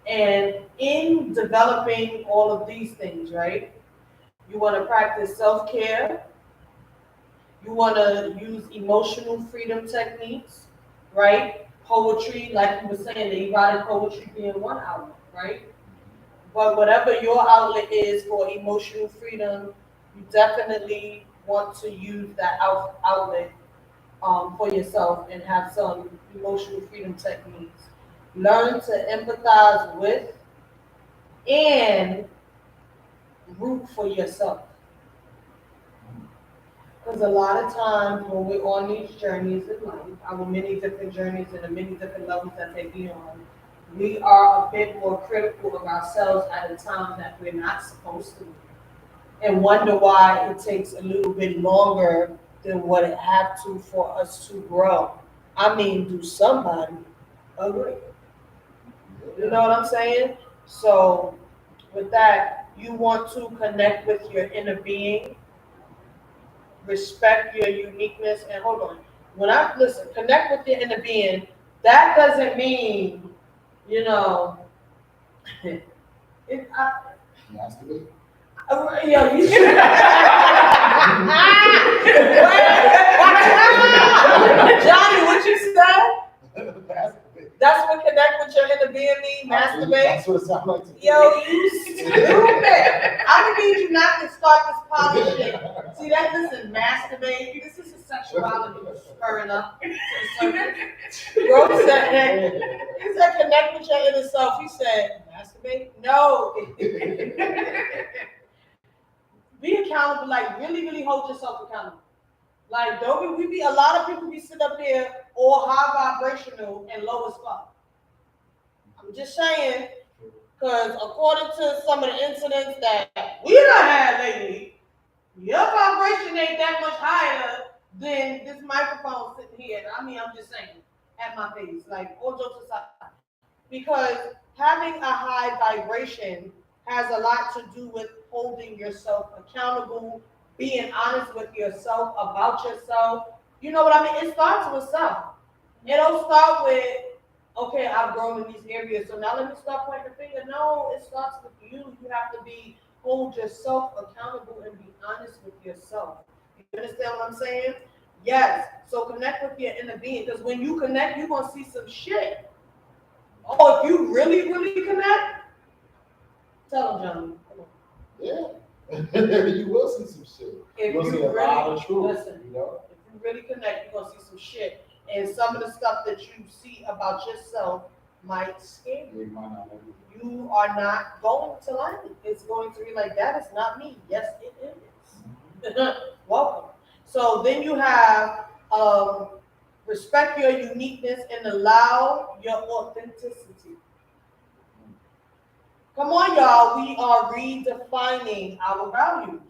And in developing all of these things, right, you want to practice self-care. You want to use emotional freedom techniques, right? Poetry, like you were saying, the erotic poetry being one outlet, right? But whatever your outlet is for emotional freedom, you definitely want to use that outlet for yourself and have some emotional freedom techniques. Learn to empathize with and root for yourself. Because a lot of times when we're on these journeys in life, our many different journeys and the many different levels that they be on, we are a bit more critical of ourselves at a time that we're not supposed to be. And wonder why it takes a little bit longer than what it have to for us to grow. I mean, do somebody agree? You know what I'm saying? So with that, you want to connect with your inner being, respect your uniqueness, and hold on. When I listen, connect with your inner being, that doesn't mean, you know, it, I, Masturbate. yo, you should. Johnny, what you said? Masturbate. That's what connect with your inner being mean, masturbate? That's what it sounds like to me. Yo, you stupid. I would need you not to start this poly shit. See that? Listen, masturbate. This is a sexuality spurring up to the surface. Bro said, he said connect with your inner self. He said, masturbate? No. Be accountable, like really, really hold yourself accountable. Like, don't we be a lot of people be sitting up there all high vibrational and low as fuck. I'm just saying, because according to some of the incidents that we done had lately, your vibration ain't that much higher than this microphone sitting here. I mean, I'm just saying, at my face, like all jokes aside, because having a high vibration has a lot to do with holding yourself accountable, being honest with yourself about yourself. You know what I mean? It starts with self. It don't start with, okay, I've grown in these areas, so now let me start pointing the finger. No, it starts with you. You have to hold yourself accountable and be honest with yourself. You understand what I'm saying? Yes. So connect with your inner being, because when you connect, you're gonna see some shit. Oh, if you really, really connect, tell them, Johnny. Come on. Yeah. You will see some shit. If You'll you see a really lot of truth. listen, You know? if you really connect, you're gonna see some shit. And some of the stuff that you see about yourself might scare you. You might not know. You are not going to like it. It's going to be like, that is not me. Yes, it is. Welcome. So then you have respect your uniqueness and allow your authenticity. Come on, y'all. We are redefining our values.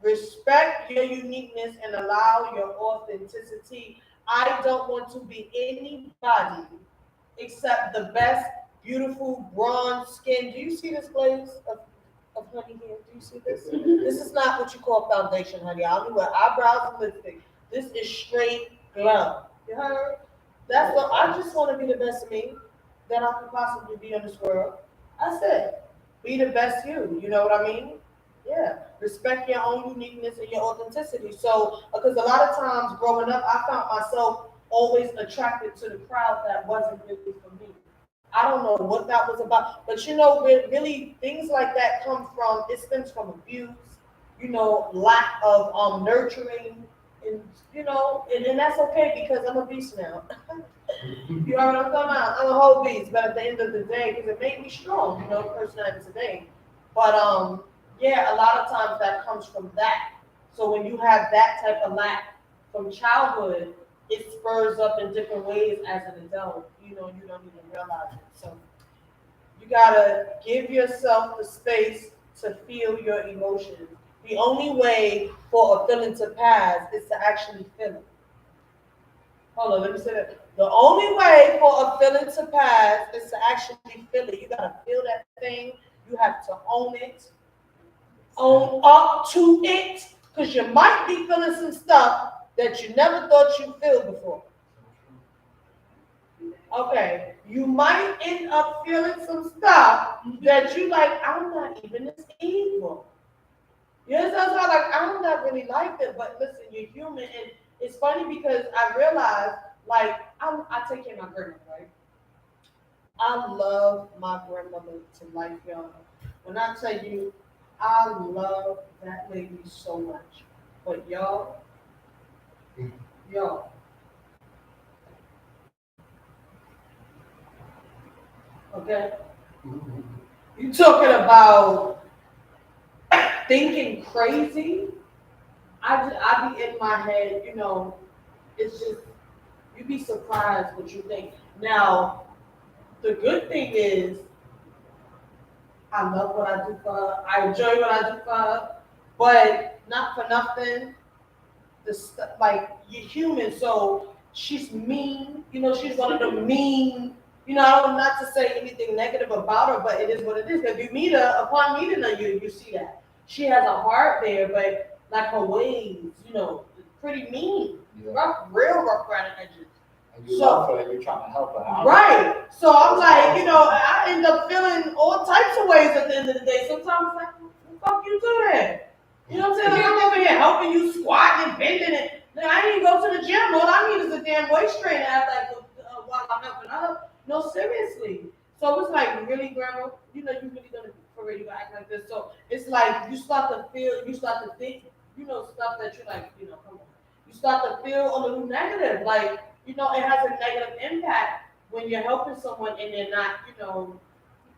Respect your uniqueness and allow your authenticity. I don't want to be anybody except the best, beautiful, bronze skin. Do you see this glaze of honey here? Do you see this? This is not what you call foundation, honey. I only wear eyebrows and lipstick. This is straight glow. You heard? That's what I just want to be the best me that I could possibly be in this world. That's it. Be the best you. You know what I mean? Yeah. Respect your own uniqueness and your authenticity. So, because a lot of times growing up, I found myself always attracted to the crowd that wasn't really for me. I don't know what that was about, but you know, really things like that come from, it stems from abuse, you know, lack of nurturing, and you know, and that's okay because I'm a beast now. You know what I'm talking about? I'm a whole beast, but at the end of the day, because it made me strong, you know, the person I am today. But yeah, a lot of times that comes from that. So when you have that type of lack from childhood, it spurs up in different ways as an adult. You know, you don't even realize it. So you gotta give yourself the space to feel your emotions. The only way for a feeling to pass is to actually feel it. Hold on, let me say that. The only way for a feeling to pass is to actually feel it. You gotta feel that thing. You have to own it, own up to it, because you might be feeling some stuff that you never thought you feel before. Okay, you might end up feeling some stuff that you like, I'm not even this evil. You understand? So like, I'm not really like that, but listen, you're human. And it's funny because I realized, like, I take care of my grandmother, right? I love my grandmother to life, y'all. When I tell you, I love that lady so much. But y'all, okay? You talking about thinking crazy? I be in my head, you know, it's just, you'd be surprised what you think. Now, the good thing is, I love what I do for her. I enjoy what I do for her, but not for nothing. The stuff, like, you're human, so she's mean. You know, she's one of the mean. You know, I don't not to say anything negative about her, but it is what it is. If you meet her, upon meeting her, you see that she has a heart there, but like her ways, you know, pretty mean, Yeah. rough, real rough around the edges. And you So- love her and you're trying to help her out. Right. So I'm like, you know, I end up feeling all types of ways at the end of the day. Sometimes it's like, what the fuck you do that? You know what I'm saying? Like, I'm over here helping you squatting and bending it. Then I didn't go to the gym. All I need is a damn waist trainer while I'm helping up. No, seriously. So it's like, really, grandma, you know, you really gonna for real, you gonna act like this. So it's like you start to feel, you start to think, you know, stuff that you're like, you know, come on. You start to feel a little negative. Like, you know, it has a negative impact when you're helping someone and they're not, you know,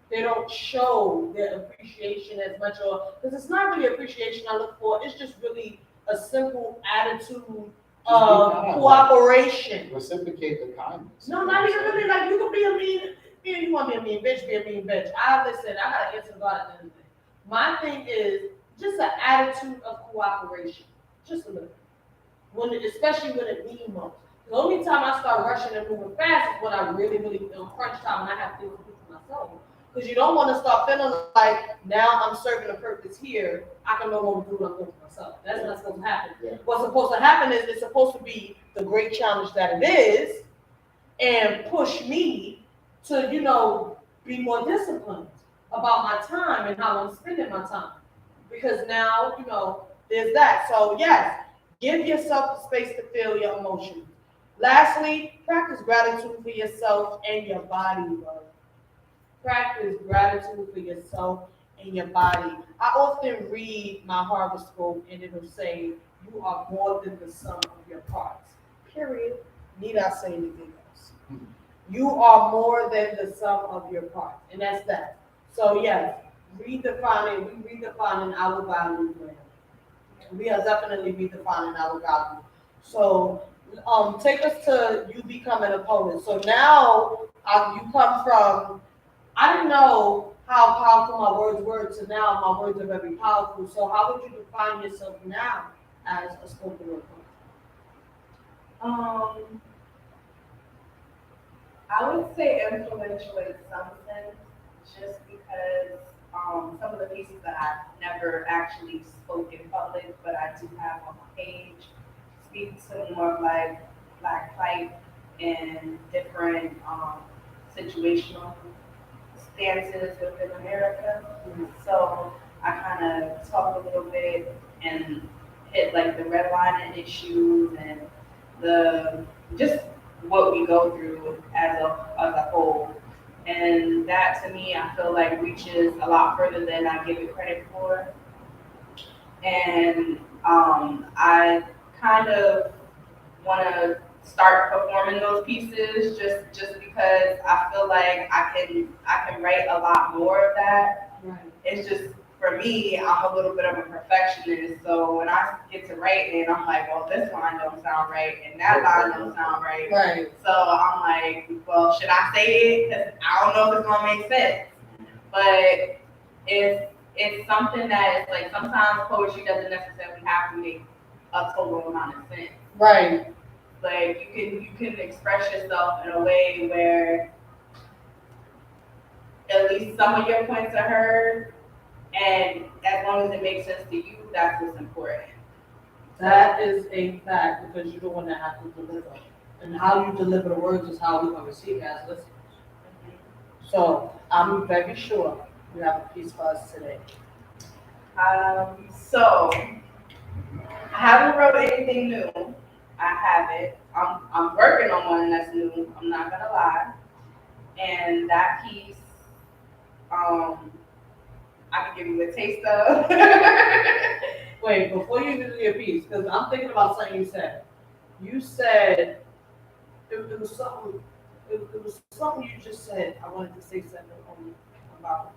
they don't show their appreciation as much, or because it's not really appreciation I look for. It's just really a simple attitude cooperation. Reciprocate the kindness. No, not even really. Like you can be a mean. You want to be a mean bitch? Be a mean bitch. I listen. I gotta answer God at the end of the day. My thing is just an attitude of cooperation, just a little. When, especially when it means most. The only time I start rushing and moving fast is when I really feel crunch time and I have things to do for myself. Because you don't want to start feeling like now I'm serving a purpose here, I can no longer do what I'm doing for myself. That's not supposed to happen. Yeah. What's supposed to happen is it's supposed to be the great challenge that it is and push me to, be more disciplined about my time and how I'm spending my time. Because now, there's that. So yes, give yourself the space to feel your emotions. Lastly, practice gratitude for yourself and your body, bro. Practice gratitude for yourself and your body. I often read my horoscope and it'll say, you are more than the sum of your parts. Period. Need I say anything else? You are more than the sum of your parts. And that's that. So yes, we redefining our value. We are definitely redefining our value. So take us to you becoming a poet. So now you come from, I didn't know how powerful my words were to now my words are very powerful. So how would you define yourself now as a spoken word poet? I would say influential in some sense, just because some of the pieces that I've never actually spoken in public, but I do have on my page, speak to more of like black plight and different situational stances within America. So I kind of talk a little bit and hit like the redlining issues and the just what we go through as a whole. And that to me, I feel like reaches a lot further than I give it credit for. And I kind of want to start performing those pieces just because I feel like I can write a lot more of that. Right. It's just for me, I'm a little bit of a perfectionist, so when I get to writing, I'm like, well, this line don't sound right, and that line don't sound right. Right. So I'm like, well, should I say it? Because I don't know if it's gonna make sense. But it's something that is like sometimes poetry doesn't necessarily have to make a total amount of sense. Right. Like you can express yourself in a way where at least some of your points are heard, and as long as it makes sense to you, that's what's important. That is a fact because you're the one that has to deliver. And how you deliver the words is how we're going to receive it as listeners. So I'm very sure you have a piece for us today. So I haven't wrote anything new. I haven't. I'm working on one that's new. I'm not gonna lie. And that piece, I can give you a taste of. Wait, before you do your piece, because I'm thinking about something you said. You said it was something. It was something you just said. I wanted to say something about.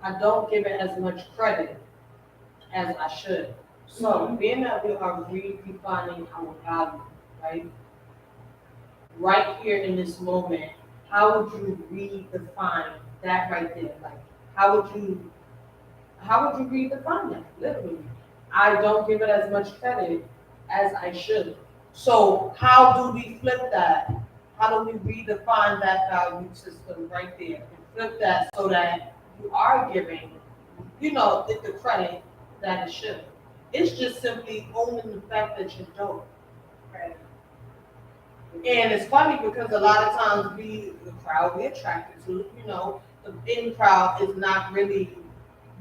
I don't give it as much credit as I should. So being that we are redefining our value, right? Right here in this moment, how would you redefine that right there? Like, how would you redefine that? Literally, I don't give it as much credit as I should. So how do we flip that? How do we redefine that value system right there and flip that so that you are giving, the credit that it should? It's just simply owning the fact that you're dope. Right. And it's funny because a lot of times the crowd we're attracted to, the in crowd is not really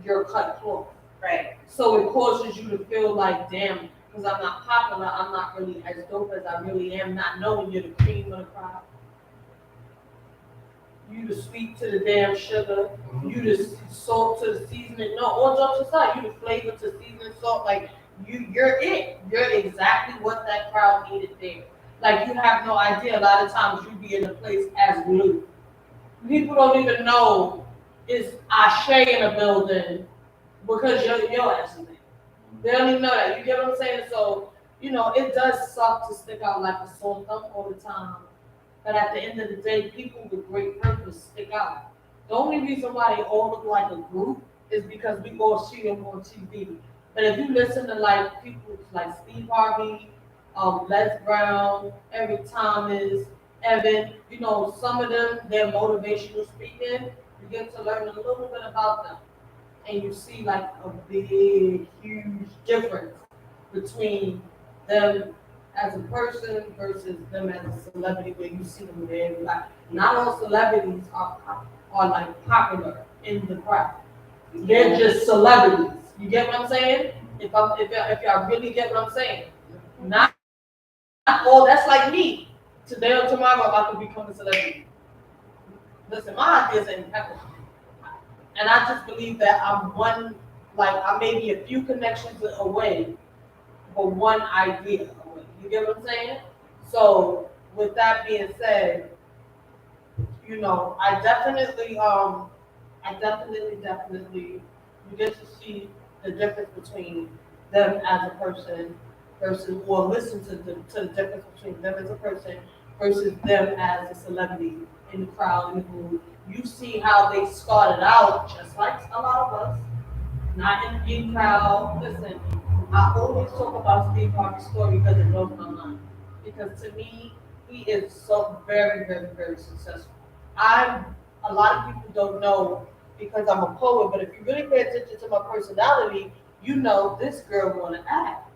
your cut cloth. Right. So it causes you to feel like, damn, because I'm not popular, I'm not really as dope as I really am, not knowing you're the cream of the crowd. You the sweet to the damn sugar, you the salt to the seasoning. No, all jokes aside, you the flavor to seasoning salt. Like you're it. You're exactly what that crowd needed there. Like you have no idea. A lot of times you be in a place as glue. People don't even know it's Ashe in a building because your ass is there. They don't even know that. You get what I'm saying? So it does suck to stick out like a sore thumb all the time. But at the end of the day, people with great purpose stick out. The only reason why they all look like a group is because we all see them on TV. But if you listen to like people like Steve Harvey, Les Brown, Eric Thomas, Evan, some of them, they're motivational speaking. You get to learn a little bit about them, and you see like a big, huge difference between them as a person versus them as a celebrity, where you see them there. Like, not all celebrities are like popular in the crowd. They're just celebrities. You get what I'm saying? If y'all really get what I'm saying, not all. That's like me. Today or tomorrow, I could become a celebrity. Listen, my ideas ain't impeccable. And I just believe that I may be a few connections away for one idea away. You get what I'm saying? So, with that being said, I definitely, you get to see the difference between them as a person versus, or listen to the difference between them as a person versus them as a celebrity in the crowd, in the group. You see how they started out, just like a lot of us, not in the in crowd. Listen, I always talk about Steve Harvey's story because it blows my mind. Because to me, he is so very, very, very successful. I A lot of people don't know because I'm a poet, but if you really pay attention to my personality, this girl wanna act.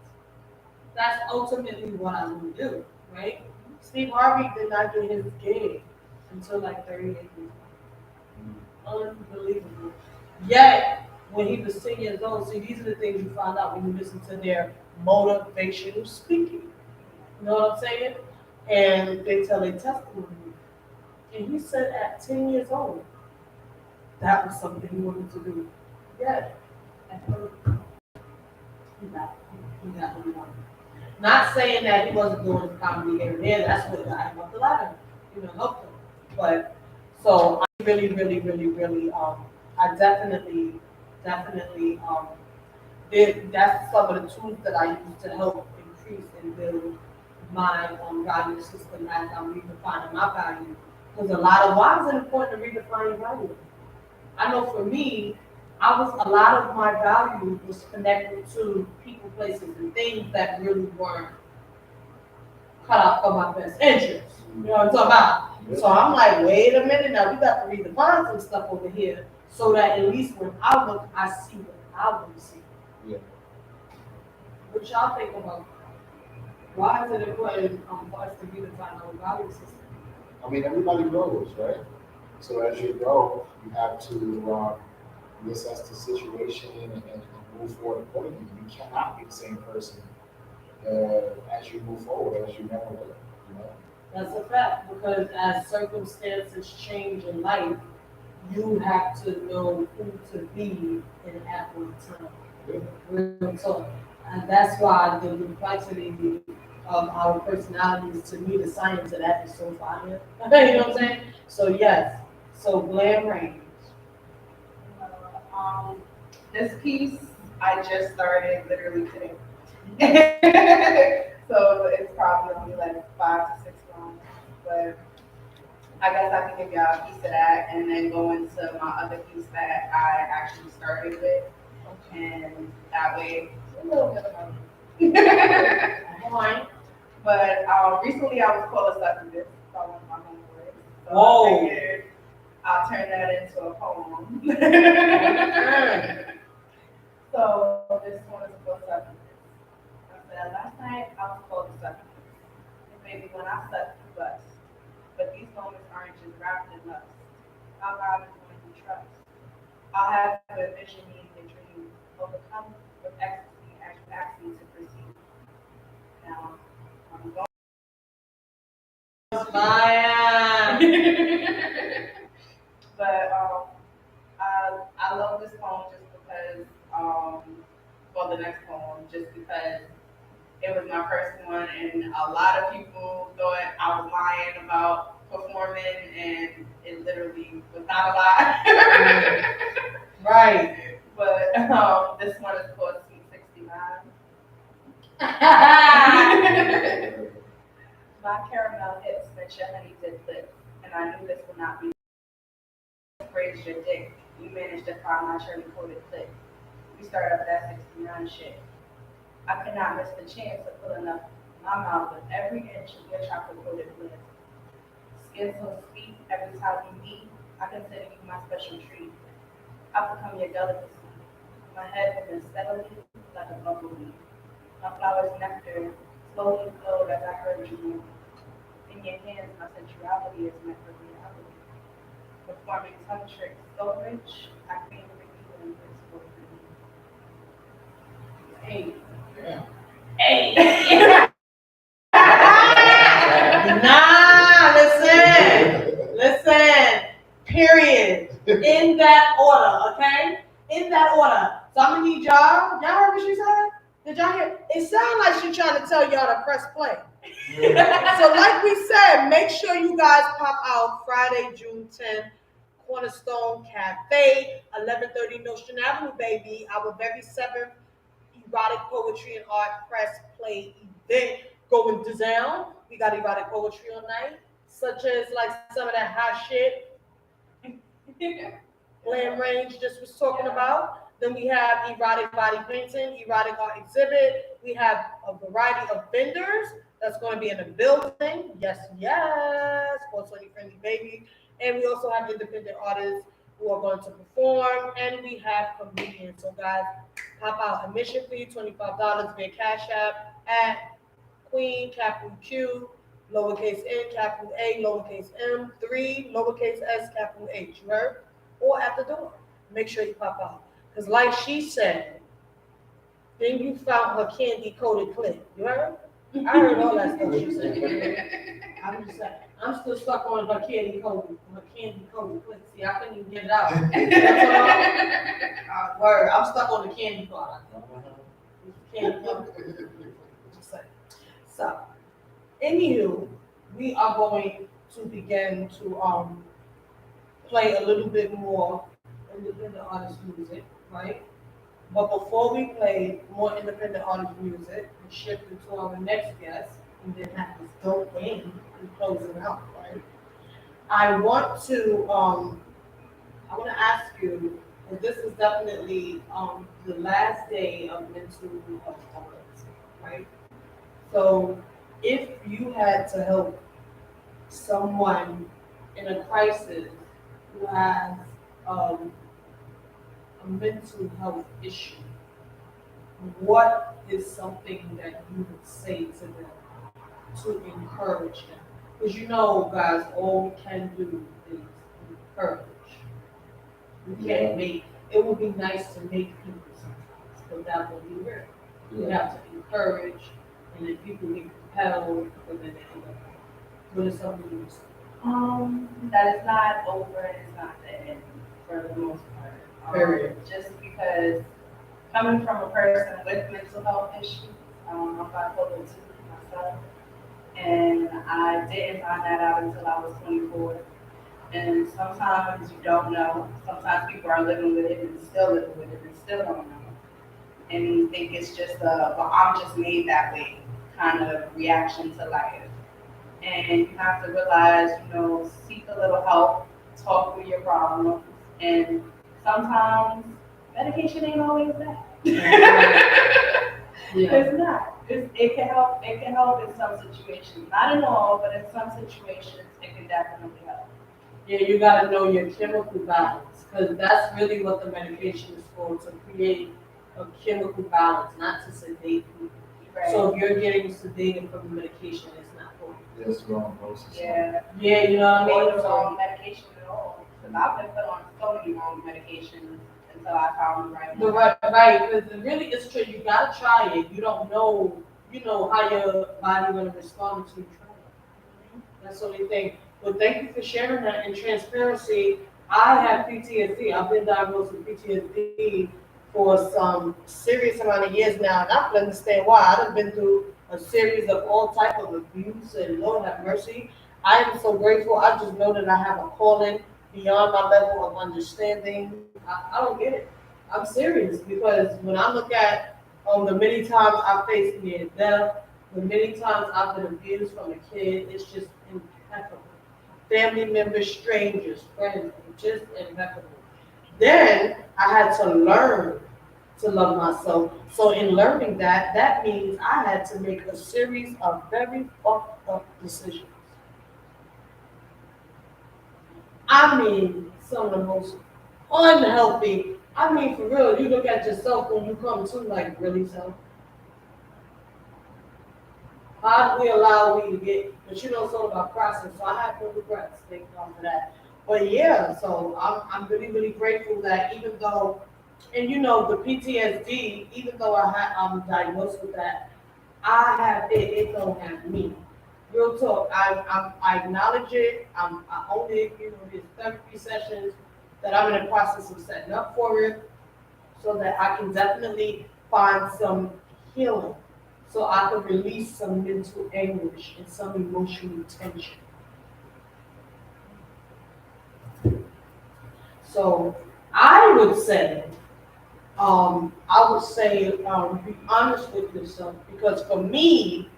That's ultimately what I want to do, right? Steve Harvey did not get his gig until like 38 years old. Unbelievable. Yet, when he was 10 years old, see, these are the things you find out when you listen to their motivational speaking. You know what I'm saying? And they tell a testimony. And he said at 10 years old, that was something he wanted to do. Yeah. At 30, he got what he wanted. Not saying that he wasn't doing comedy here and there. That's what got him up the ladder. Helped him. But so I really, really, really, really, I definitely, that's some of the tools that I use to help increase and build my value system as I'm redefining my value. Because why is it important to redefine your value? I know for me, a lot of my value was connected to people, places, and things that really weren't cut out for my best interest. You know what I'm talking about? So I'm like, wait a minute now, we got to redefine some stuff over here so that at least when I look, I see what I want to see. Yeah. What y'all think about? Why is it important for us to redefine our value system? I mean, everybody grows, right? So as you grow, you have to reassess the situation and move forward accordingly. You cannot be the same person as you move forward, as you never were. That's a fact, because as circumstances change in life, you have to know who to be in at one time. Yeah. Real talk. And that's why the complexity of our personalities, to me, the science of that is so fire. You know what I'm saying? So yes. So glam range. This piece I just started literally today. So it's probably only like 5 to 6 months. But I guess I can give y'all a piece of that and then go into my other piece that I actually started with. And that way, a little bit of money. But recently I was called a succubus by one of my homeboys. So Whoa. I figured I'll turn that into a poem. So this one is called succubus. I said, last night I was called a succubus. And baby, when I suck, you bust. But these moments aren't just wrapped in lust. Our God is one we trust. I'll have you envision me in your dream, overcome with ecstasy as you ask me to proceed. Now, I'm going. But I love this poem just because, well, the next poem, just because it was my first one, and a lot of people thought I was lying about performing, and it literally was not a lie. Right. But this one is called Sweet 69. My caramel hips makes your honey dip lips, and I knew this would not be. Raised your dick. You managed to find my cherry coated clip. We started up that 69 shit. I could not miss the chance of pulling up my mouth with every inch of your chocolate coated bliss. Skin so sweet every time you eat. I consider you my special treat. I become your delicacy. My head moving steadily like a bumblebee. My flower's nectar slowly flowed as I heard you move. In your hands, my sensuality is meant for reality. Performing tongue tricks so rich, I came for you and this for me. Hey. Yeah. Hey. Nah, listen, period. In that order, okay? In that order. So I'm gonna need y'all. Y'all heard what she said? Did y'all hear? It sounded like she's trying to tell y'all to press play. So like we said, make sure you guys pop out Friday, June 10th, Cornerstone Cafe, 1130 Nostrand Avenue, baby. Our very 7th erotic poetry and art press play event going down. We got erotic poetry all night, such as like some of that hot shit Glam Range just was talking about. Then we have erotic body painting, erotic art exhibit. We have a variety of vendors that's going to be in the building. Yes, yes, 420 friendly baby. And we also have independent artists who are going to perform, and we have comedians. So guys, pop out. Admission fee $25 via Cash App at Queen capital Q lowercase n capital A lowercase m 3 lowercase s capital H. You heard? Or at the door. Make sure you pop out. Because like she said, then you found her candy coated clip. You heard? I heard all that stuff she said. I'm just saying. I'm still stuck on her candy coated clip. See, I couldn't even get it out. Word. I'm stuck on the candy part. Candy coated. Just saying. So, anywho, we are going to begin to play a little bit more independent artist music, right? But before we play more independent artist music and shift into our next guest, and then have this dope game and close it out, right? I want to ask you, and this is definitely the last day of mental health awareness, right? So if you had to help someone in a crisis who has a mental health issue, what is something that you would say to them to encourage them? Because you know, guys, all we can do is encourage. We can't make, it would be nice to make people sometimes, but that would be rare. We have to encourage, and then people get compelled, and then they end up. What is something you would say? That is not over and it's not the end for the most part. Period. Just because coming from a person with mental health issues, I'm bipolar 2 myself, and I didn't find that out until I was 24. And sometimes you don't know. Sometimes people are living with it and still living with it and still don't know. And you think it's just well, I'm just made that way kind of reaction to life. And you have to realize, seek a little help, talk through your problems, and sometimes medication ain't always that. It's not. It can help. It can help in some situations, not in all, but in some situations, it can definitely help. Yeah, you gotta know your chemical balance, because that's really what the medication is for, to create a chemical balance, not to sedate people. Right. So if you're getting sedated from the medication, it's not for you. Yes, wrong doses. Yeah. Yeah, you know what I Or mean? the wrong medication at all. Because I've been put on so many wrong medications until I found the right one. Right, because it really is true. You gotta try it. You don't know, how your body gonna respond to you trying it. That's the only thing. But thank you for sharing that in transparency. I have PTSD. I've been diagnosed with PTSD for some serious amount of years now, and I can understand why. I've been through a series of all type of abuse, and Lord have mercy. I am so grateful. I just know that I have a calling beyond my level of understanding. I don't get it. I'm serious, because when I look at The many times I faced near death, the many times I've been abused from a kid, it's just impeccable. Family members, strangers, friends, just impeccable. Then I had to learn to love myself. So in learning that, that means I had to make a series of very fucked up decisions. I mean, some of the most unhealthy. I mean, for real, you look at yourself when you come to, like, really self. How do we allow we to get, but you know, it's all about process. So I have no regrets. Thank God for that. But yeah, so I'm really, really grateful that even though, and you know, the PTSD, even though I'm diagnosed with that, I have it, it don't have me. Real talk, I acknowledge it, I own it, you know, there's therapy sessions that I'm in the process of setting up for it so that I can definitely find some healing, so I can release some mental anguish and some emotional tension. So I would say, be honest with yourself because for me,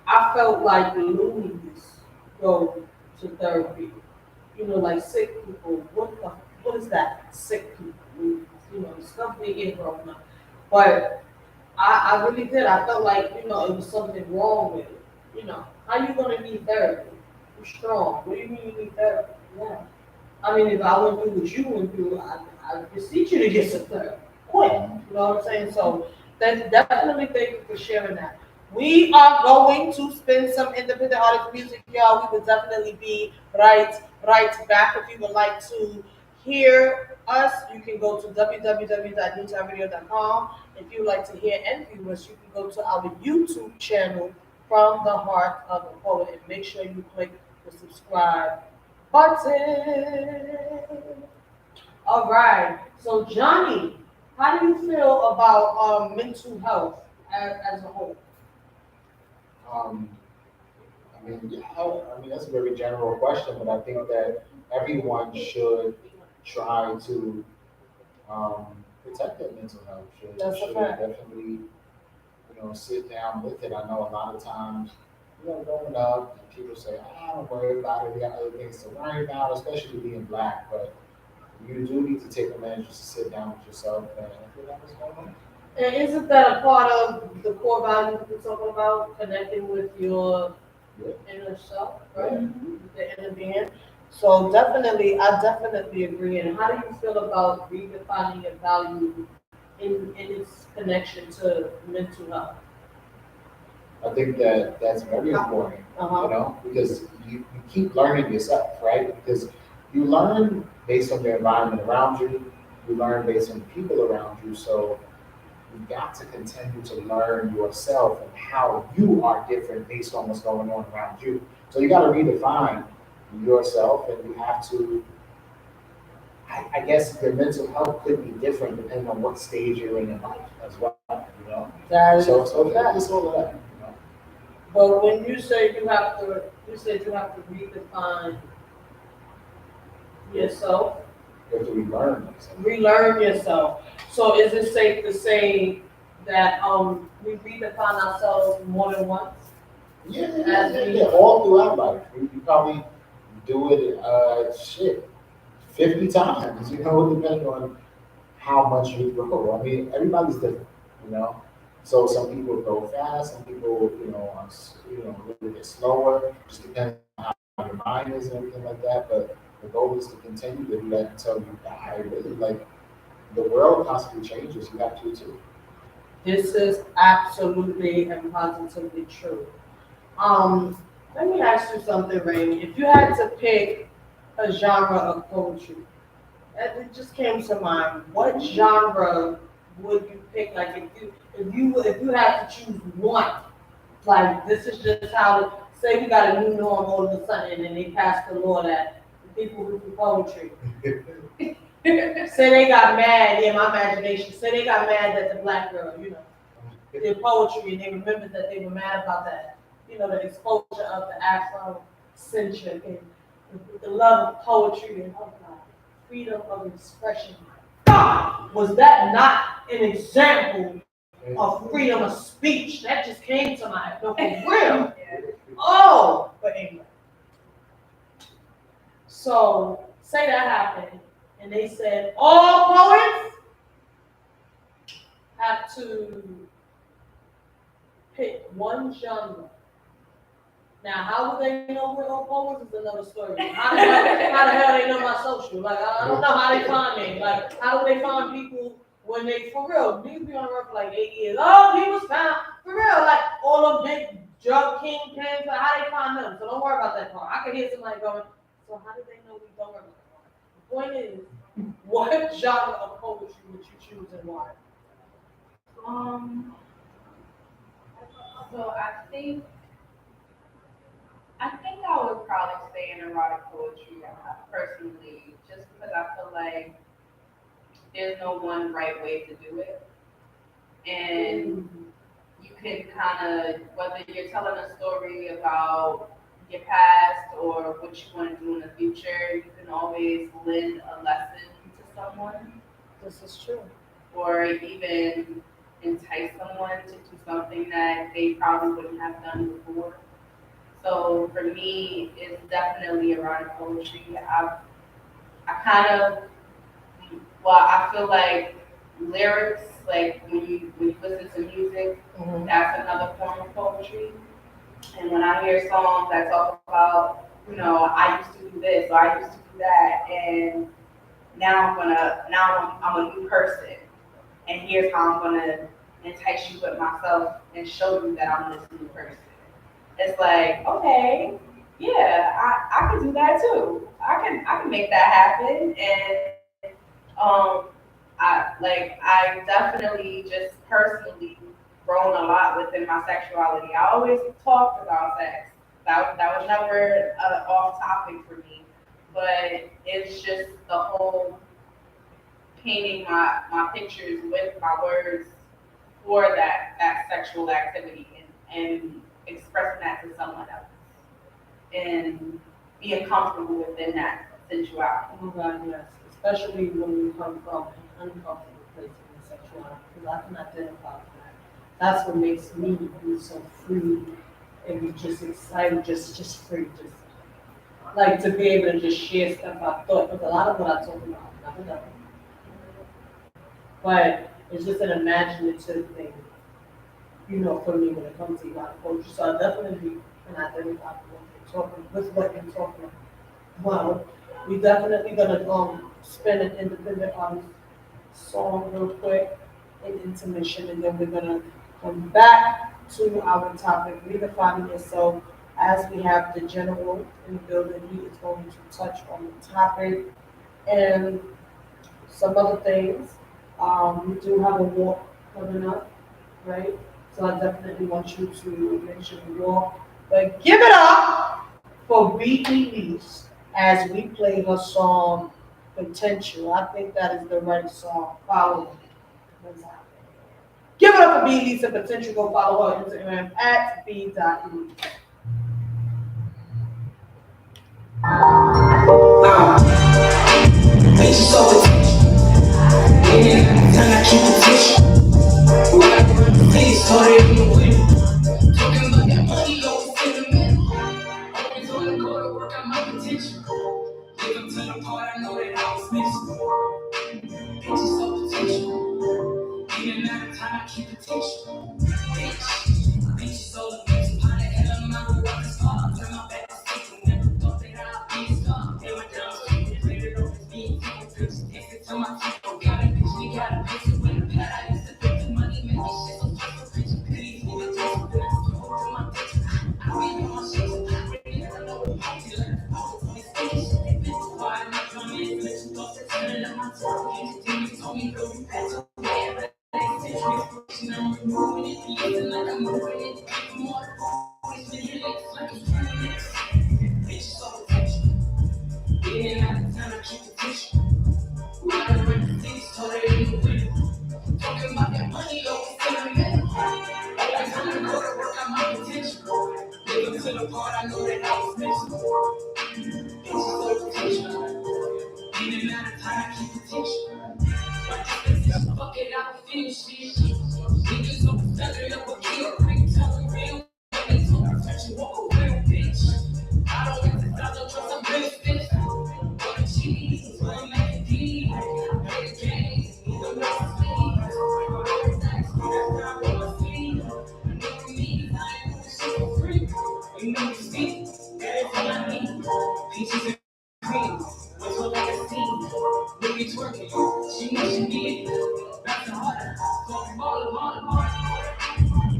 I felt like loonies go to therapy. You know, like sick people. What is that? Sick people. Loonies. You know, stuff they get growing up. But I really did. I felt like, you know, it was something wrong with it. You know, how you gonna need therapy? You're strong. What do you mean you need therapy? Yeah. I mean, if I went through what you went through, I beseech you to get some therapy. Quick. You know what I'm saying? So definitely thank you for sharing that. We are going to spin some independent artist music, y'all. We will definitely be right back. If you would like to hear us, you can go to www.newtimeradio.com. If you would like to hear and view us, you can go to our YouTube channel, From the Heart of a Poet, and make sure you click the subscribe button. All right. So, Johnny, how do you feel about mental health as a whole? Um, I mean, yeah, I mean, that's a very general question, but I think that everyone should try to protect their mental health. That's a Should fact. definitely, sit down with it. I know a lot of times, growing up, people say, "I don't worry about it. We got other things to worry about," especially being black. But you do need to take a minute just to sit down with yourself and figure out what's going on. And isn't that a part of the core values we're talking about, connecting with your Yeah. inner self, right? Yeah. With the inner being. So definitely, I definitely agree. And how do you feel about redefining a value in its connection to mental health? I think that that's very important, Uh-huh. because you keep learning yourself, right? Because you learn based on the environment around you, you learn based on the people around you. So you've got to continue to learn yourself and how you are different based on what's going on around you. So you got to redefine yourself, and you have to. I guess your mental health could be different depending on what stage you're in life as well. That is So that. it's all of that. But when you say you said you have to redefine yourself, You have to relearn yourself. relearn yourself. So is it safe to say that we redefine ourselves more than once? All throughout life. You probably do it, 50 times, depending on how much you grow. I mean, everybody's different, you know. So some people go fast, some people, a little bit slower. Just depends on how your mind is and everything like that. But the goal is to continue to do that until you die. Really, like the world constantly changes. You have to too. This is absolutely and positively true. Um, Let me ask you something, Rain. If you had to pick a genre of poetry, it just came to mind. What genre would you pick? Like if you had to choose one, like this is just how. Say we got a new norm all of a sudden, and they passed the law that the people who do poetry. Say they got mad, yeah, my imagination. Say they got mad that the black girl, did poetry, and they remembered that they were mad about that. The exposure of the Afro-centric and the love of poetry and oh God, freedom of expression. God, was that not an example of freedom of speech. That just came to my head. No, for real. Oh, but anyway. So say that happened, and they said all poets have to pick one genre. Now, how do they know we're all poets is another story. How the hell they know my social? Like, I don't know how they find me. Like, how do they find people when they, for real, niggas be on the road for like 8 years. Oh, he was found, for real, like, all them big drug kingpins, like, how they find them? So don't worry about that part. I can hear somebody going, so how do they know we don't worry about that part? The point is, what genre of poetry would you choose and why? So I think I would probably stay in erotic poetry personally, just because I feel like there's no one right way to do it. And you can kind of, whether you're telling a story about your past or what you want to do in the future, you can always lend a lesson to someone. This is true. Or even entice someone to do something that they probably wouldn't have done before. So for me, it's definitely erotic poetry. I kind of, well, I feel like lyrics, like when you listen to music, that's another form of poetry. And when I hear songs that talk about, I used to do this or I used to do that, and now I'm a new person, and here's how I'm gonna entice you with myself and show you that I'm this new person. It's like, okay, yeah, I can do that too. I can make that happen. And I definitely just personally grown a lot within my sexuality. I always talked about sex. That was never off topic for me. But it's just the whole painting my pictures with my words for that sexual activity and expressing that to someone else and being comfortable within that sensuality. Oh my God, yes. Especially when you come from an uncomfortable place in sexuality, because I can identify with that. That's what makes me be so free and be just excited, just free, just like to be able to just share stuff I thought. Because a lot of what I talk about, nothing else. But it's just an imaginative thing, for me when it comes to erotic poetry. So I definitely can identify with what you're talking about. Well, we definitely gonna spin an independent artist song real quick in intermission, and then we're gonna come back to our topic, redefining yourself. As we have the general in the building, he is going to touch on the topic and some other things. We do have a walk coming up, right? So I definitely want you to mention the walk. But give it up for B.E. Lease as we play her song Potential. I think that is the right song. Follow me. Give it up for B.E. Lease and Potential. Go follow her on Instagram at B.E. Bitches so yeah, time I keep attention. Things started in the wind. Talking about that money, always in the middle. Always on the go to work on my potential. Live up to the part, I know that I was missing. Bitches so potential. Even out of time, I keep attention. Bitches so bitch. How the hell am I working star? Turn my back to sleep. Never thought that I'd be a star. They were down street, played it over me. Texted to my people, got a bitch, we got a bitch with a pad. I used to think the money made me shit so rich. Please, me the taste of this. Hold to my bitch. I read on my shit. I really never know what party like. It's finished. They bitch why I'm not coming in. Bitch, thought that's none of my talk. Jimmy told me, go, you patch up. Yeah, I'm moving it, feeling like I'm moving it. Keep more. Always been here like it's 20 minutes. Bitch, so attention. Getting out of time, I keep attention. Riding with the things, told her in the window. Talking about that money, always in the middle. Always on the go to work on my potential. Live up to the part, I know that I was missing. Bitch, so attention. Getting out of time, I keep attention. Fuck it, I will finish it. Niggas She knows she need it. Back to her. Talking all.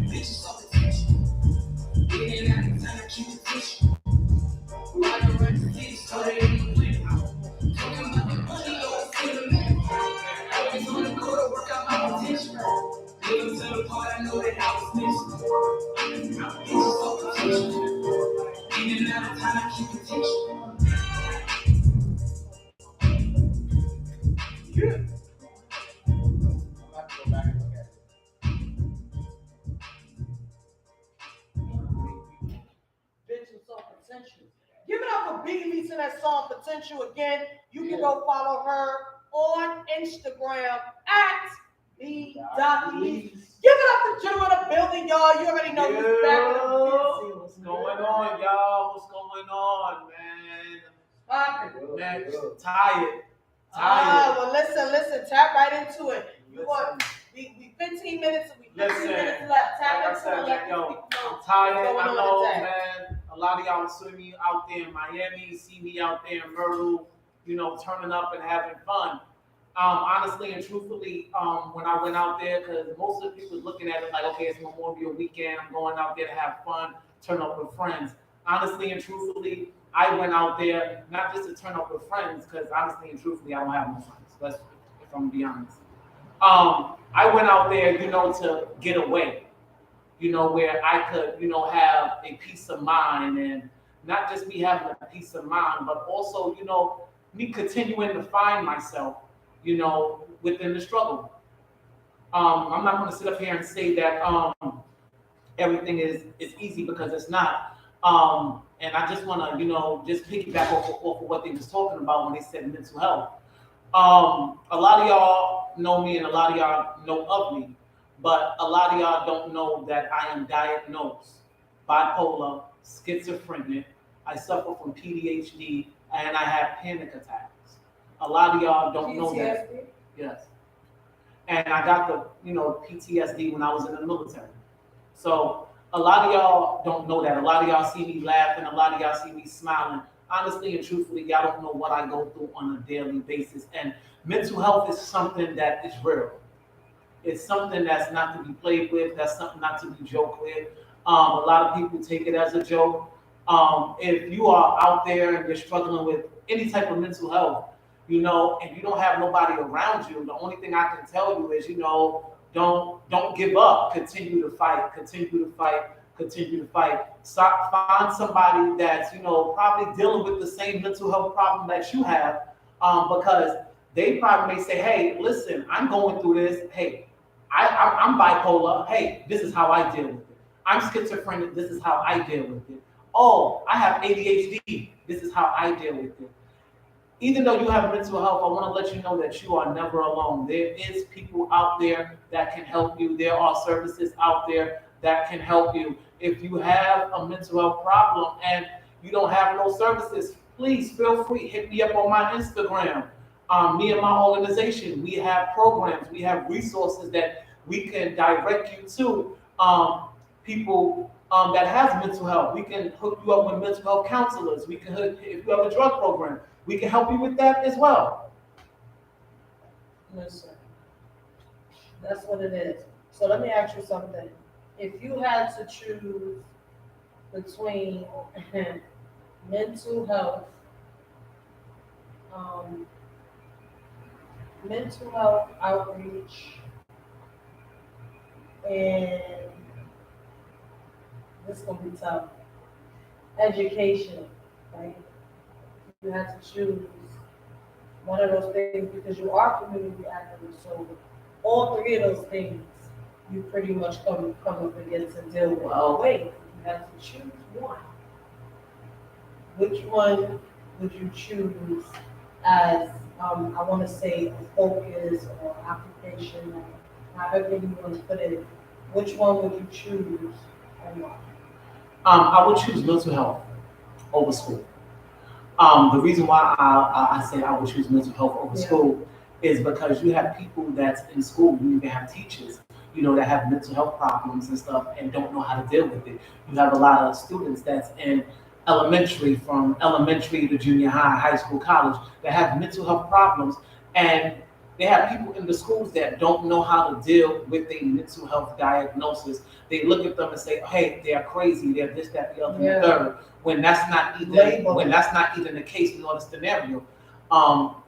Bitches so attention. Getting at the time to keep attention. Why you run the city so they ain't playing? Talking about the money, yo, see the man. Always on the go to work out my potential. Little to the part, I know that I was missing. Bitches so attention. Getting at the time to keep attention. Yeah. I'll have to go back and look at it. Bitch with some potential. Give it up for beating me to that song Potential again. You can go follow her on Instagram at b.lees. Give it up for Joe in the building, y'all. You already know who's back in the business. What's going on, y'all? What's going on, man? Poppin'. Man, tired. Well, listen. Tap right into it. You want we 15 minutes. We 15 minutes left. Tap into it. Let yo, people know I'm tired. what's going I on know, in the day. man. A lot of y'all see me out there in Miami, see me out there in Myrtle, turning up and having fun. Honestly and truthfully, when I went out there, because most of the people looking at it like, okay, it's Memorial Weekend, I'm going out there to have fun, turn up with friends. Honestly and truthfully, I went out there not just to turn up with friends, because honestly and truthfully, I don't have no friends. If I'm gonna be honest. I went out there, to get away, where I could, have a peace of mind, and not just me having a peace of mind, but also, me continuing to find myself, within the struggle. I'm not going to sit up here and say that everything is easy, because it's not. And I just want to, just piggyback off of what they was talking about when they said mental health. A lot of y'all know me and a lot of y'all know of me, but a lot of y'all don't know that I am diagnosed bipolar, schizophrenic. I suffer from PTSD, and I have panic attacks. A lot of y'all don't know that. Yes. And I got the, PTSD when I was in the military. So a lot of y'all don't know that. A lot of y'all see me laughing. A lot of y'all see me smiling. Honestly and truthfully, y'all don't know what I go through on a daily basis. And mental health is something that is real. It's something that's not to be played with. That's something not to be joked with. A lot of people take it as a joke. If you are out there and you're struggling with any type of mental health, and you don't have nobody around you, the only thing I can tell you is, don't give up. Continue to fight. Find somebody that's, probably dealing with the same mental health problem that you have, because they probably may say, hey, listen, I'm going through this. Hey, I'm bipolar. Hey, this is how I deal with it. I'm schizophrenic. This is how I deal with it. Oh, I have ADHD. This is how I deal with it. Even though you have mental health, I want to let you know that you are never alone. There is people out there that can help you. There are services out there that can help you. If you have a mental health problem and you don't have no services, please feel free. Hit me up on my Instagram. Me and my organization, we have programs. We have resources that we can direct you to people that have mental health. We can hook you up with mental health counselors. We can if you have a drug program, we can help you with that as well. Listen, that's what it is. So let me ask you something. If you had to choose between mental health outreach, and this is gonna be tough, education, right? You have to choose one of those things because you are community activists. So all three of those things you pretty much come up against and deal with. Oh wait, you have to choose one. Which one would you choose as I want to say a focus or occupation, or however you want to put it? Which one would you choose and why? I would choose mental health over school. The reason why I say I would choose mental health over school is because you have people that's in school. You even have teachers, that have mental health problems and stuff and don't know how to deal with it. You have a lot of students that's in elementary, from elementary to junior high, high school, college, that have mental health problems, and They have people in the schools that don't know how to deal with a mental health diagnosis. They look at them and say, "Hey, they're crazy. They're this, that, the other, and the third." When that's not even the case in the scenario.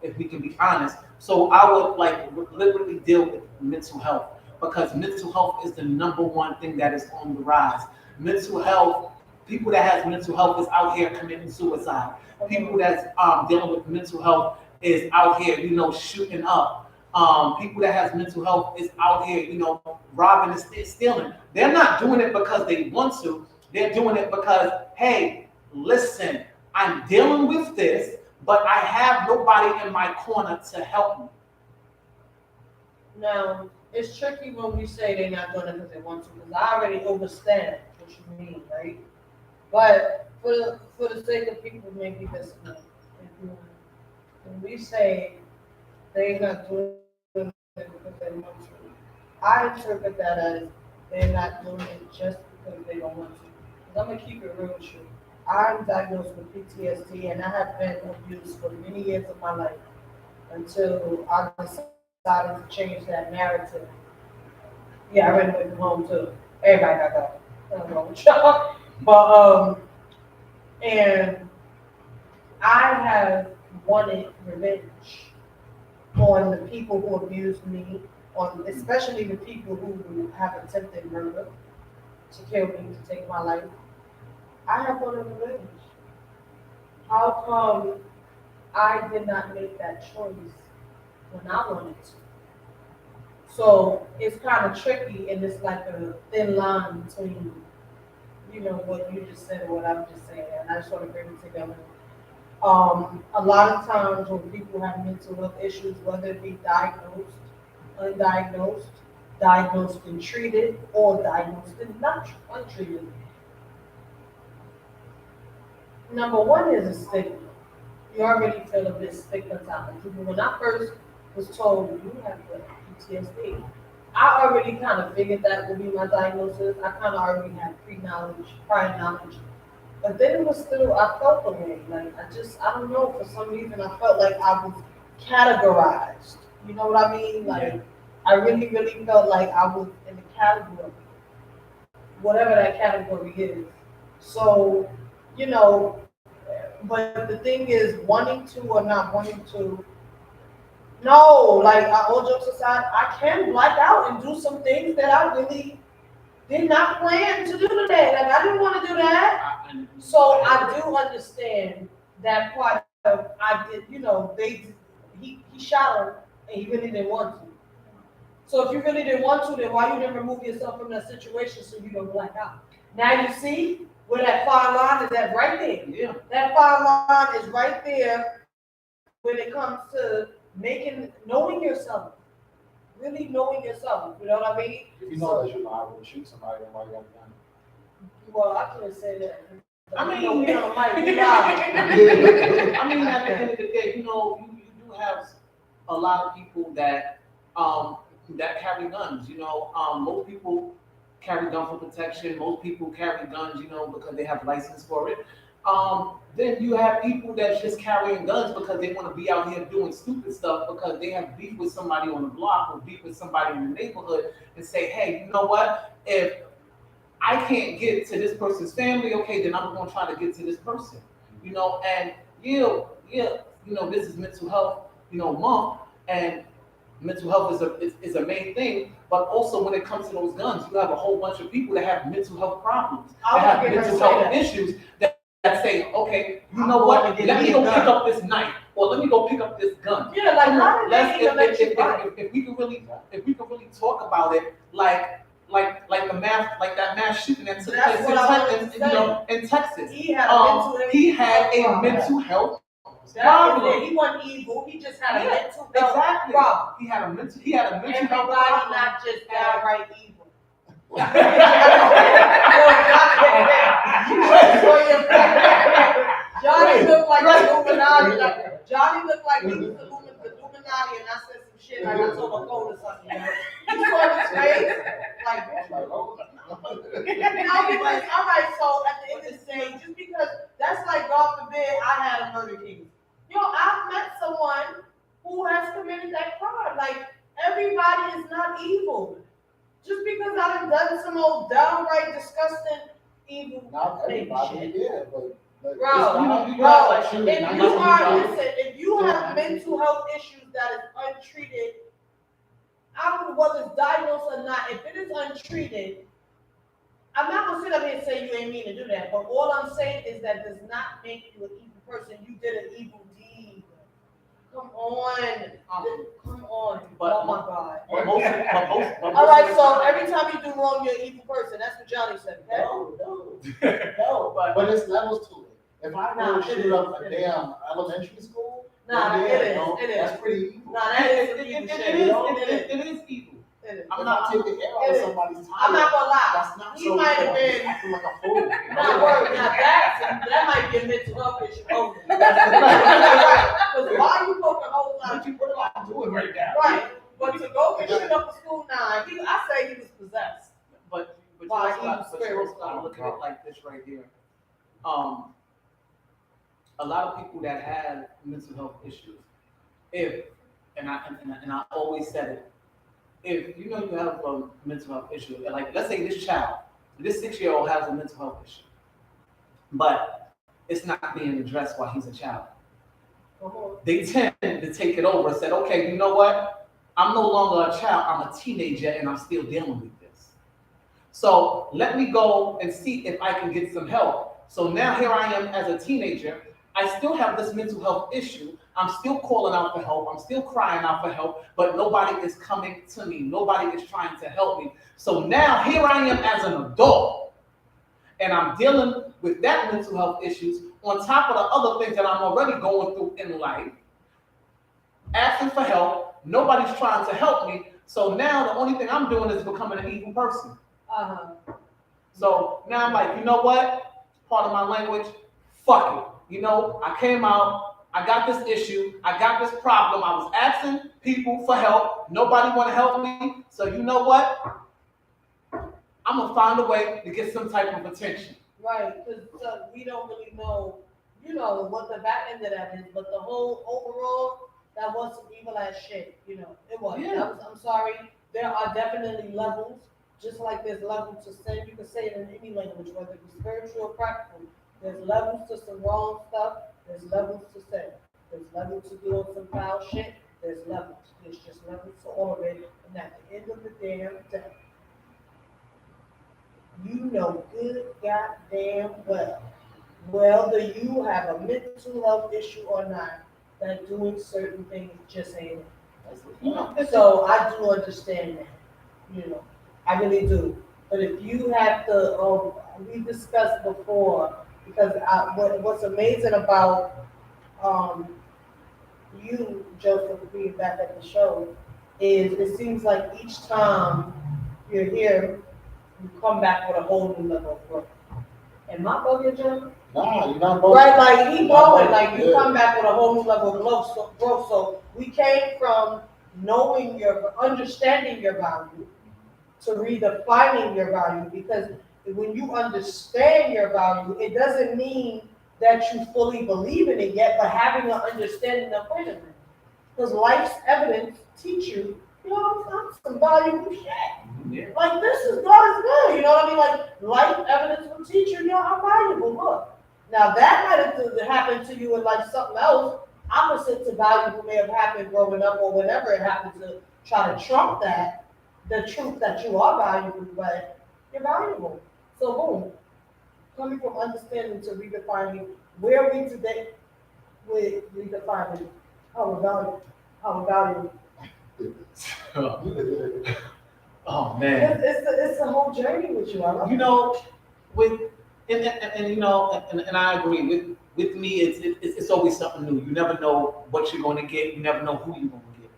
If we can be honest. So I would like literally deal with mental health because mental health is the number one thing that is on the rise. Mental health, people that has mental health is out here committing suicide. People that's dealing with mental health is out here, shooting up. People that has mental health is out here, robbing and stealing. They're not doing it because they want to. They're doing it because, hey, listen, I'm dealing with this, but I have nobody in my corner to help me. Now, it's tricky when we say they're not doing it because they want to, because I already understand what you mean, right? But for the sake of people maybe listening, when we say they're not doing it because they want to, I interpret that as they're not doing it just because they don't want to. Because I'm gonna keep it real with you. I'm diagnosed with PTSD and I have been abused for many years of my life until I decided to change that narrative. Yeah, I ran away from home too. Everybody got that. I don't know what y'all. But and I have wanted revenge on the people who abused me, on especially the people who have attempted murder to kill me, to take my life. I have wanted revenge. How come I did not make that choice when I wanted to? So it's kind of tricky, and it's like a thin line between, what you just said and what I'm just saying. And I just want to bring it together. A lot of times when people have mental health issues, whether it be diagnosed, undiagnosed, diagnosed and treated, or diagnosed and not untreated, number one is a stigma. You already feel a bit stigmatized. When I first was told you have the PTSD, I already kind of figured that would be my diagnosis. I kind of already had prior knowledge. But then it was still, I felt the way. Like, I don't know, for some reason, I felt like I was categorized. You know what I mean? Like, I really, really felt like I was in the category, whatever that category is. So, you know, but the thing is, wanting to or not wanting to, no, like, all jokes aside, I can black out and do some things that I really did not plan to do today. Like, I didn't want to do that. So I do understand that part of, I did, he shot her and he really didn't want to. So if you really didn't want to, then why you didn't remove yourself from that situation so you don't black out? Now you see where that fine line is at right there. Yeah. That fine line is right there when it comes to knowing yourself. Really knowing yourself. You know what I mean? If you know that you're liable to shoot somebody, then why you got a gun? Well, I can't say that. I mean, we on the mic, we live. I mean, at the end of the day, you do have a lot of people that carry guns. Most people carry guns for protection. Most people carry guns, because they have license for it. Then you have people that's just carrying guns because they want to be out here doing stupid stuff because they have beef with somebody on the block or beef with somebody in the neighborhood and say, hey, you know what? If I can't get to this person's family, okay, then I'm going to try to get to this person, and this is mental health, month, and mental health is a main thing, but also when it comes to those guns, you have a whole bunch of people that have mental health problems, that have mental health issues that say, okay, you know what, let me go pick up this knife, or let me go pick up this gun. Yeah, like how did they even let you buy? If we can really talk about it, like that mass shooting that took place in Texas. He had a mental health problem. He wasn't evil. He just had a mental health problem. He had a mental health Everybody, problem. not just downright evil. Johnny looked like the Illuminati. Johnny looked like he was the Illuminati, and I said some shit like I told a code or something. You saw his face, like, because, all right. So at the end of the day, just because that's like, God forbid, I had a murder case. I've met someone who who has committed that crime. Like, everybody is not evil. Just because I done some old downright disgusting evil Not everybody, shit. yeah, but Bro, it's you not like if shooting, you I are, like shooting. listen, if you have mental health issues that is untreated, I don't know whether it's diagnosed or not, if it is untreated, I'm not gonna sit up here and say you ain't mean to do that, but all I'm saying is that does not make you an evil person. You did an evil deed. Come on. Come on. But- Oh my God. But All right, so every time you do wrong, you're an evil person. That's what Johnny said. Okay? No, but it's levels to it. If I Nah, go shoot up a it is. damn elementary school, Nah, then it is, no, it is. that's pretty evil. Nah, that is some evil shit. It is evil. It is. I'm If not- I take the air out of somebobody's tire, I'm not gonna lie. that's not He so might have cool. been- Acting like a fool. Not word. Now that might be a mental health issue. Oh, right. Because why you poking holes out? What am I doing right now? Right. But to go and shoot up a school now, I say he was possessed. But you Why also evil got spirits to look at it like this right here. A lot of people that have mental health issues, and I always said it, if you know you have a mental health issue, like let's say this child, this 6-year-old has a mental health issue, but it's not being addressed while he's a child. They tend to take it over and said, okay, you know what? I'm no longer a child, I'm a teenager and I'm still dealing with this. So let me go and see if I can get some help. So now here I am as a teenager, I still have this mental health issue. I'm still calling out for help. I'm still crying out for help, but nobody is coming to me. Nobody is trying to help me. So now here I am as an adult, and I'm dealing with that mental health issues on top of the other things that I'm already going through in life, asking for help. Nobody's trying to help me. So now the only thing I'm doing is becoming an evil person. So now I'm like, you know what? Part of my language, fuck it. You know, I came out, I got this issue, I got this problem. I was asking people for help. Nobody want to help me. So you know what? I'm going to find a way to get some type of attention. Right, because we don't really know, what the back end of that is, but the whole overall, that was some evil ass shit, it was. Yeah. I'm sorry, there are definitely levels, just like there's levels to sin. You can say it in any language, whether it be spiritual or practical. There's levels to some wrong stuff, there's levels to sin. There's levels to doing some foul shit, there's levels. There's just levels to all of it, and at the end of the damn day, you know good goddamn well, whether you have a mental health issue or not, that doing certain things just ain't it. So I do understand that, I really do. But if you have to, we discussed before, because what's amazing about you, Joseph, being back at the show, is it seems like each time you're here, you come back with a whole new level of growth. Am I bugging, Jim? Nah, you're not both. Right, like he growing, like you Yeah. come back with a whole new level of growth. So we came from understanding your value to redefining your value, because when you understand your value, it doesn't mean that you fully believe in it yet, but having an understanding of it. Because life's evidence teach you, I'm some valuable shit. Yeah. Like this is God is good, you know what I mean? Like life evidence will teach you, I'm valuable. Look, now that might have happened to you in like something else opposite to valuable may have happened growing up or whenever it happened to try to trump that, the truth that you are valuable, but you're valuable. So boom, coming from understanding to redefining where we today with redefining our value. Oh man. It's a whole journey with you. I love And I agree with me. It's always something new. You never know what you're going to get. You never know who you're going to get.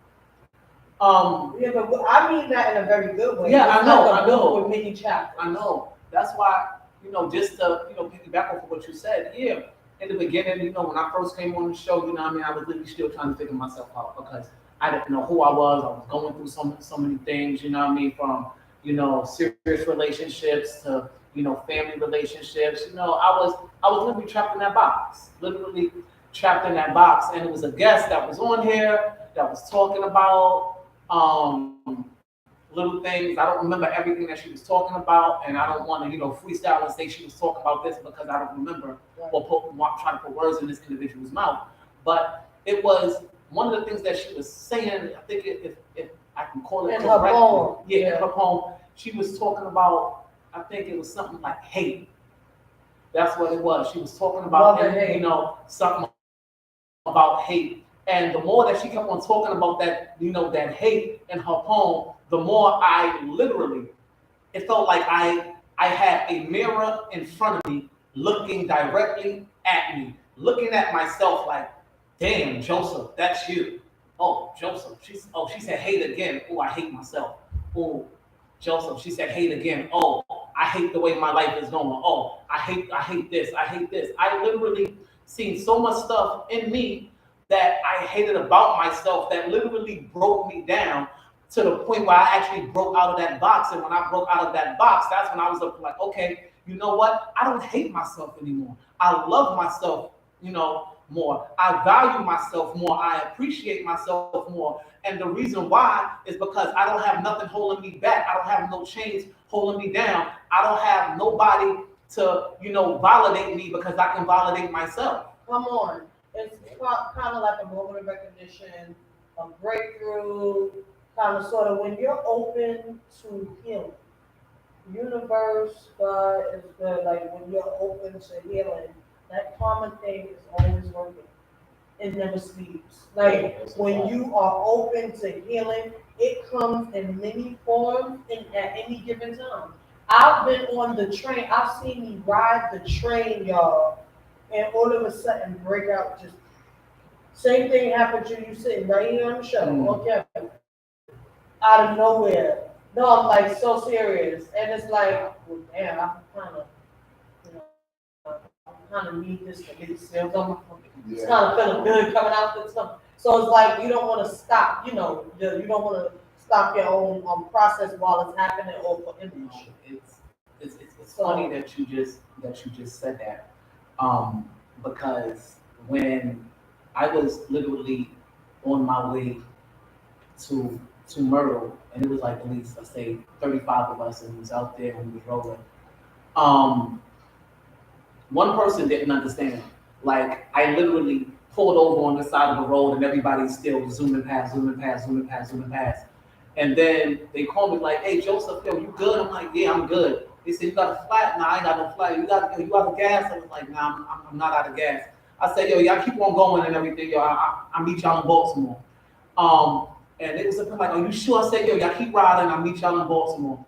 Yeah, but I mean that in a very good way. Yeah, It's I know, like a I know. book with many chapters. I know. That's why just to piggyback off of what you said. Yeah, in the beginning, when I first came on the show, I was literally still trying to figure myself out because I didn't know who I was. I was going through so many things. From serious relationships to family relationships. I was literally trapped in that box. And it was a guest that was on here, that was talking about little things. I don't remember everything that she was talking about, and I don't want to, freestyle and say she was talking about this because I don't remember or try to put words in this individual's mouth. But it was one of the things that she was saying. I think if I can call it in her poem. in her poem, she was talking about. I think it was something like hate. That's what it was. She was talking about, something about hate. And the more that she kept on talking about that, that hate in her poem, the more it felt like I had a mirror in front of me, looking directly at me, looking at myself like, damn, Joseph, that's you. Oh, Joseph, she said hate again. Oh, I hate myself. Oh, Joseph, she said hate again. Oh, I hate the way my life is going. Oh, I hate this. I hate this. I literally seen so much stuff in me that I hated about myself that literally broke me down to the point where I actually broke out of that box. And when I broke out of that box, that's when I was like, okay, you know what? I don't hate myself anymore. I love myself, more. I value myself more. I appreciate myself more. And the reason why is because I don't have nothing holding me back. I don't have no chains holding me down. I don't have nobody to, validate me because I can validate myself. Come on. It's kind of like a moment of recognition, a breakthrough, kind of sort of when you're open to healing. Universe, God is good. Like when you're open to healing, that common thing is always working. It never sleeps. Like when you are open to healing, it comes in many forms and at any given time. I've been on the train. I've seen me ride the train, y'all, and all of a sudden break out. Just same thing happened to you sitting right here on the show. Okay, out of nowhere. No, I'm like so serious, and it's like, well, damn, I kind of, I kind of need this release. It's kind of feeling good coming out with stuff. So it's like you don't want to stop. You don't want to stop your own process while it's happening or for image. It's funny that you just said that, because when I was literally on my way to Myrtle, and it was like at least, let's say, 35 of us, and we was out there and we was rolling. One person didn't understand. Like, I literally pulled over on the side of the road, and everybody's still zooming past. And then they called me like, "Hey, Joseph, yo, you good?" I'm like, "Yeah, I'm good." They said, "You got a flat?" "Nah, I ain't got no flat." You out of gas?" I was like, "Nah, I'm not out of gas." I said, "Yo, y'all keep on going and everything. Yo, I'll meet y'all in Baltimore." And it was something like, "Are you sure?" I said, "Yo, y'all keep riding. I'll meet y'all in Baltimore."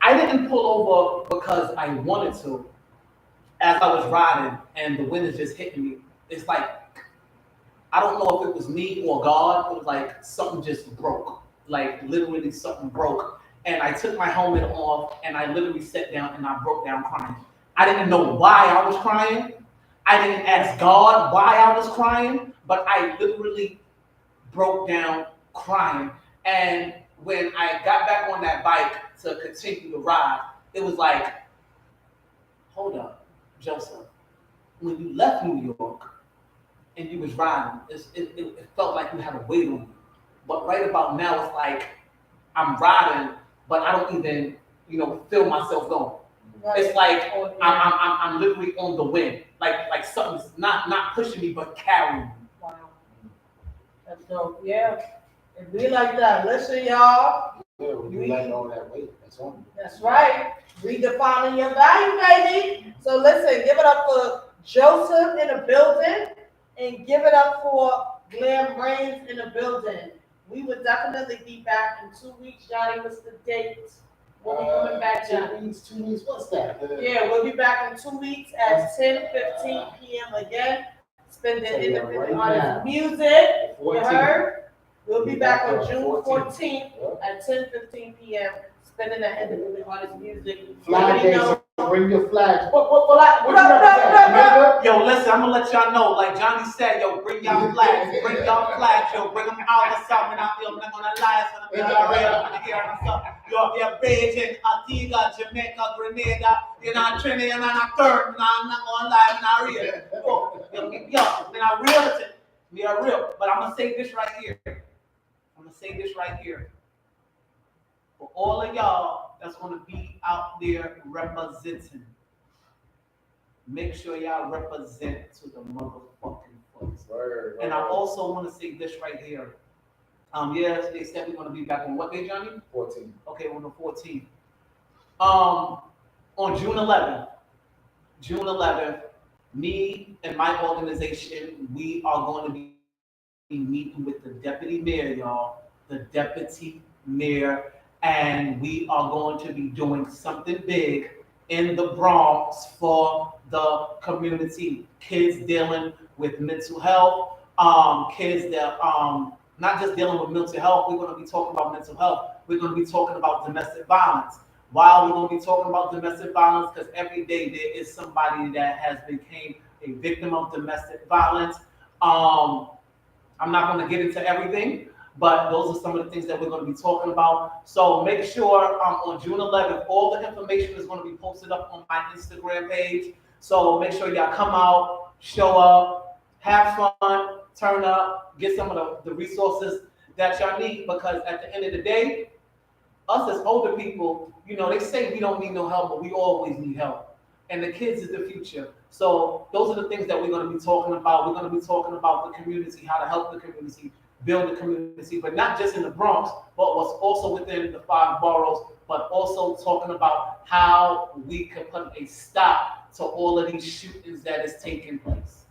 I didn't pull over because I wanted to. As I was riding and the wind is just hitting me, it's like, I don't know if it was me or God. It was like something just broke. Like literally something broke. And I took my helmet off and I literally sat down and I broke down crying. I didn't know why I was crying. I didn't ask God why I was crying, but I literally broke down crying. And when I got back on that bike to continue the ride, it was like, hold up. Joseph, when you left New York and you was riding, it felt like you had a weight on you. But right about now, it's like I'm riding, but I don't even, feel myself going. Right. It's like I'm literally on the wind, like something's not pushing me, but carrying me. Wow, that's dope. Yeah, it be like that. Listen, y'all. Yeah, when you let all that weight, that's on you. That's right. Redefining your value, baby. So listen, give it up for Joseph in the building and give it up for Glam Brains in the building. We would definitely be back in 2 weeks. Johnny, what's the date? We'll be coming back, Johnny. 2 weeks, what's that? Yeah, we'll be back in 2 weeks at 10:15 p.m. again. Spending independent artist music. You heard? We'll be back on June 14th at 10:15 p.m. Spending that independent artist music. Flag Day, so bring your flags. What Yo, listen, I'm gonna let y'all know, like Johnny said, yo, bring y'all flags, yo, bring them all the stuff, and I'm not gonna lie, I'm gonna hear stuff. Yo, we are Beijing, Antigua, Jamaica, Grenada, Trinidad, and Third, I'm not gonna lie, I'm not real. Yo, and I real We are real. But I'm gonna say this right here. I'm gonna say this right here. For all of y'all that's gonna be out there representing, make sure y'all represent to the motherfucking fullest. And I also want to say this right here. Yes, they said we're gonna be back on what day, Johnny? 14. Okay, on the 14th. On June 11th, me and my organization, we are going to be meeting with the deputy mayor, y'all, the deputy mayor, and we are going to be doing something big in the Bronx for the community. Kids dealing with mental health, kids that not just dealing with mental health. We're going to be talking about mental health. We're going to be talking about domestic violence. Why we're going to be talking about domestic violence? Because every day there is somebody that has become a victim of domestic violence. I'm not going to get into everything, but those are some of the things that we're going to be talking about. So make sure on June 11th, all the information is going to be posted up on my Instagram page. So make sure y'all come out, show up, have fun, turn up, get some of the resources that y'all need, because at the end of the day, us as older people, they say we don't need no help, but we always need help. And the kids is the future. So those are the things that we're going to be talking about. We're going to be talking about the community, how to help the community, build the community, but not just in the Bronx, but what's also within the 5 boroughs, but also talking about how we can put a stop to all of these shootings that is taking place.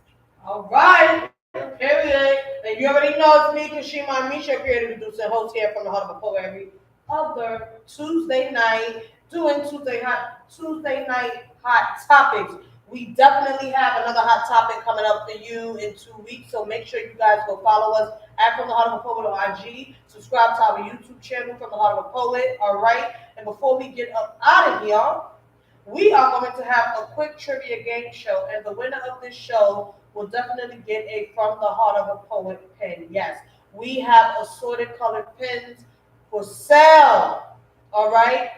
All right. Period. And you already know it's me, Kashema, Misha, creative producer, host here from the Heart of a Poet every other Tuesday night, doing Tuesday night hot topics. We definitely have another hot topic coming up for you in 2 weeks, so make sure you guys go follow us at From the Heart of a Poet on IG. Subscribe to our YouTube channel, From the Heart of a Poet. All right. And before we get up out of here, we are going to have a quick trivia game show, and the winner of this show will definitely get a From the Heart of a Poet pen. Yes, we have assorted colored pens for sale. All right.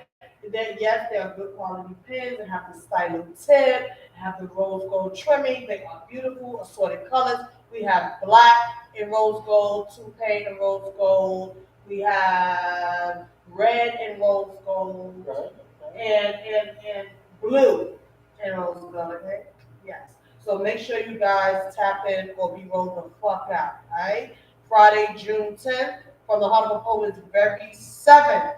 Yes, they are good quality pens. They have the styling tip, they have the rose gold trimming. They are beautiful, assorted colors. We have black and rose gold, toupe and rose gold. We have red and rose gold, and blue and rose gold. Okay, yes. So make sure you guys tap in or be rolled the fuck out. All right. Friday, June 10th, from the Heart of a Poet's very 7th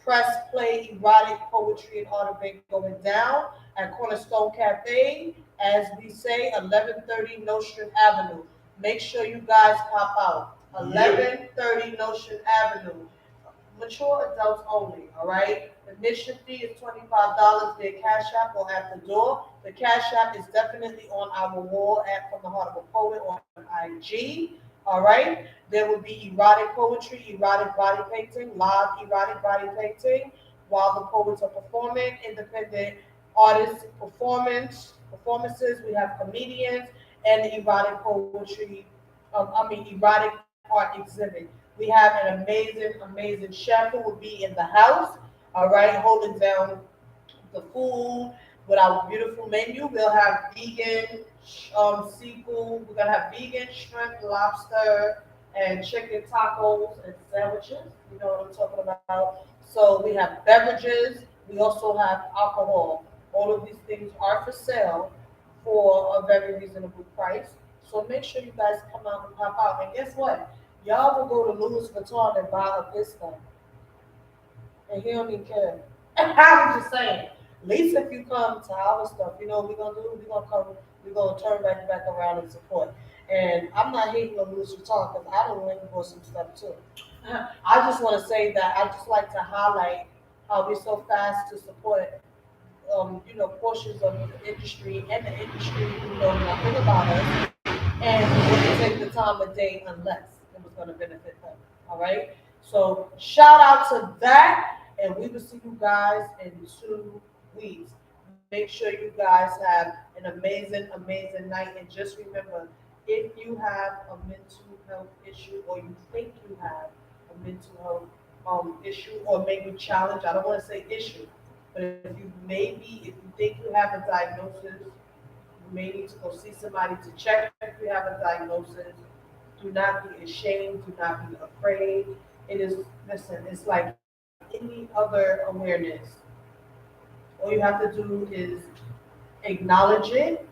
press play erotic poetry and art event going down at Cornerstone Cafe, as we say, 1130 Nostrand Avenue. Make sure you guys pop out. 1130 Nostrand Avenue. Mature adults only, all right? Admission fee is $25 via Cash App or at the door. The Cash App is definitely on our wall at From the Heart of a Poet on IG, all right? There will be erotic poetry, erotic body painting, live erotic body painting while the poets are performing, independent artists performances. We have comedians and erotic poetry, erotic art exhibit. We have an amazing chef who will be in the house, all right, holding down the food with our beautiful menu. We'll have vegan seafood. We're gonna have vegan shrimp, lobster, and chicken tacos and sandwiches. You know what I'm talking about. So we have beverages. We also have alcohol. All of these things are for sale for a very reasonable price. So make sure you guys come out and pop out. And guess what? Y'all will go to Louis Vuitton and buy a pistol, and he don't even care. I was just saying. At least if you come to our stuff, you know what we're gonna do? We're gonna come. We're gonna turn back around and support. And I'm not hating on Louis Vuitton because I don't went and bought some stuff too. I just want to say that I just like to highlight how we're so fast to support, portions of the industry, and the industry who know nothing about us and wouldn't take the time of day unless it was going to benefit them. All right. So shout out to that, and we will see you guys in 2 weeks. Make sure you guys have an amazing night, and just remember, if you have a mental health issue, or you think you have a mental health issue, or maybe challenge, I don't want to say issue, but if you think you have a diagnosis, you may need to go see somebody to check if you have a diagnosis. Do not be ashamed. Do not be afraid. It is, listen, it's like any other awareness. All you have to do is acknowledge it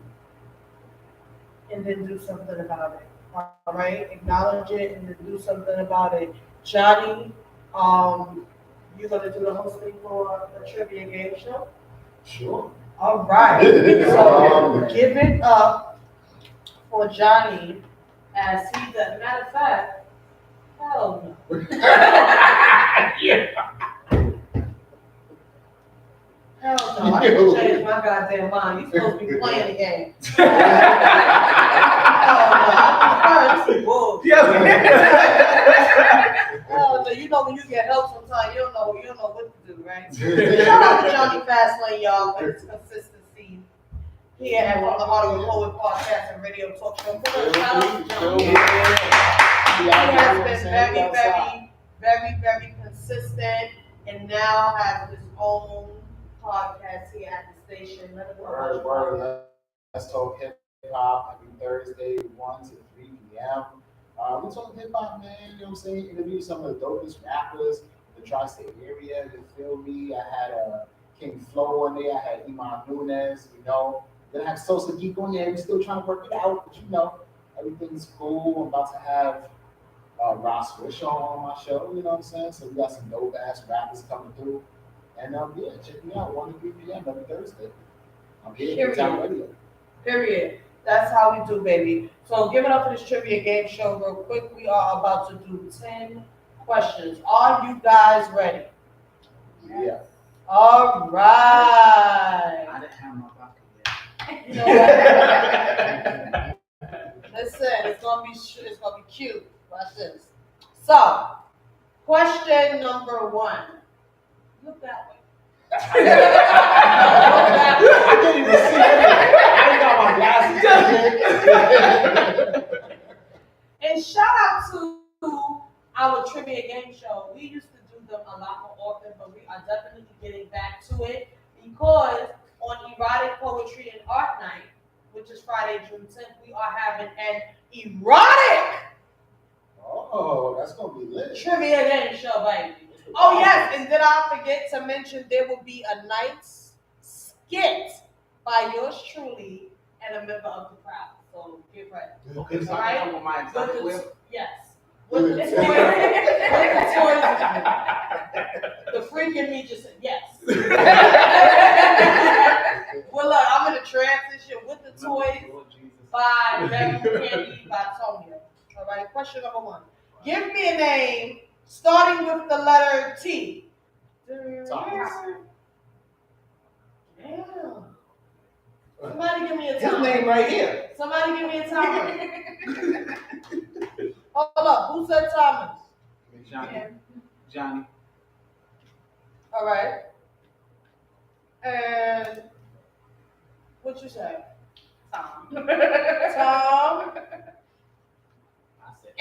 and then do something about it. All right? Acknowledge it and then do something about it. Johnny, you're going to do the hosting for the trivia game show? Sure. All right. So give it up for Johnny as he does. Matter of fact, hell no. Hell no. I should change my goddamn mind. You supposed to be playing the game. Hell no. This is bull. Hell no. You know when you get help sometimes, you don't know what to do, right? Shout out to Johnny Fastlane, y'all, for his consistency here at From the Heart of the Poet podcast and radio talk show. Shout out to Johnny. He has been very consistent and now has his own podcast here at the station. Word. Let's talk hip hop every Thursday, 1 to 3 p.m. We talk hip hop, man. You know what I'm saying? Interview some of the dopest rappers in the tri-state area. You feel me? I had King Flo on there. I had Iman Nunes. You know, then I have Sosa Geek on there. We're still trying to work it out, but you know, everything's cool. I'm about to have Ross Wishaw on my show. You know what I'm saying? So we got some dope ass rappers coming through. And yeah, check me out 1 to 3 p.m. every Thursday. I'm here at Radio. Period. That's how we do, baby. So give it up for this trivia game show real quick. We are about to do 10 questions. Are you guys ready? Yeah. All right. I didn't have my pocket yet. You know what? Listen, it's gonna be cute. Watch this. So, question number 1. Look that way. I can't even see it. I ain't got my glasses. And shout out to our trivia game show. We used to do them a lot more often, but we are definitely getting back to it because on Erotic Poetry and Art Night, which is Friday, June 10th, we are having an erotic That's gonna be lit. trivia game show, baby. Oh yes, and did I forget to mention there will be a night's skit by yours truly and a member of the crowd. So get ready. Okay, so All I right? come with my exotic whip. Yes. With the toys. With the toys. The freak in me just said yes. Well, look, I'm in a transition with the toys by Beverly Candy by Tonya. All right, question number 1. Give me a name starting with the letter T. Thomas. Damn. Somebody give me a His timer. name right here. Somebody give me a timer. Hold up. Who said Thomas? Johnny. All right. And what you say? Tom. Tom.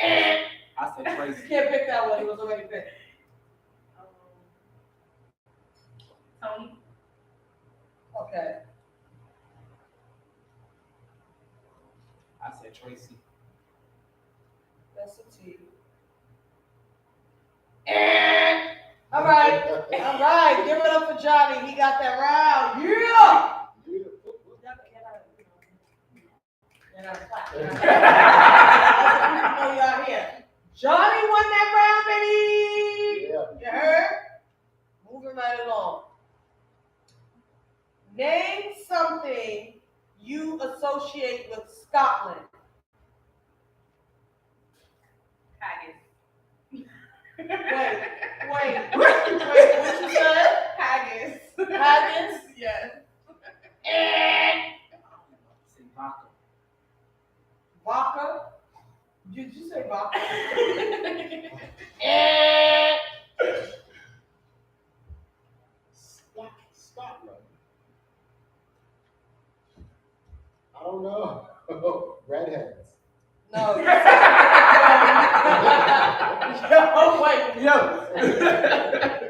I said Tracy. You can't pick that one. It was already picked. Tony. Okay. I said Tracy. That's a T. All right. All right. Give it up for Johnny. He got that round. Yeah. I know y'all here. Johnny won that round, baby. Yeah. You heard? Moving right along. Name something you associate with Scotland. Haggis. Wait, what you said? Haggis. Haggis? Yes. Say vodka. Vodka? Did you say vodka? Scotland. I don't know. Redheads. No. Yo, wait. Yo.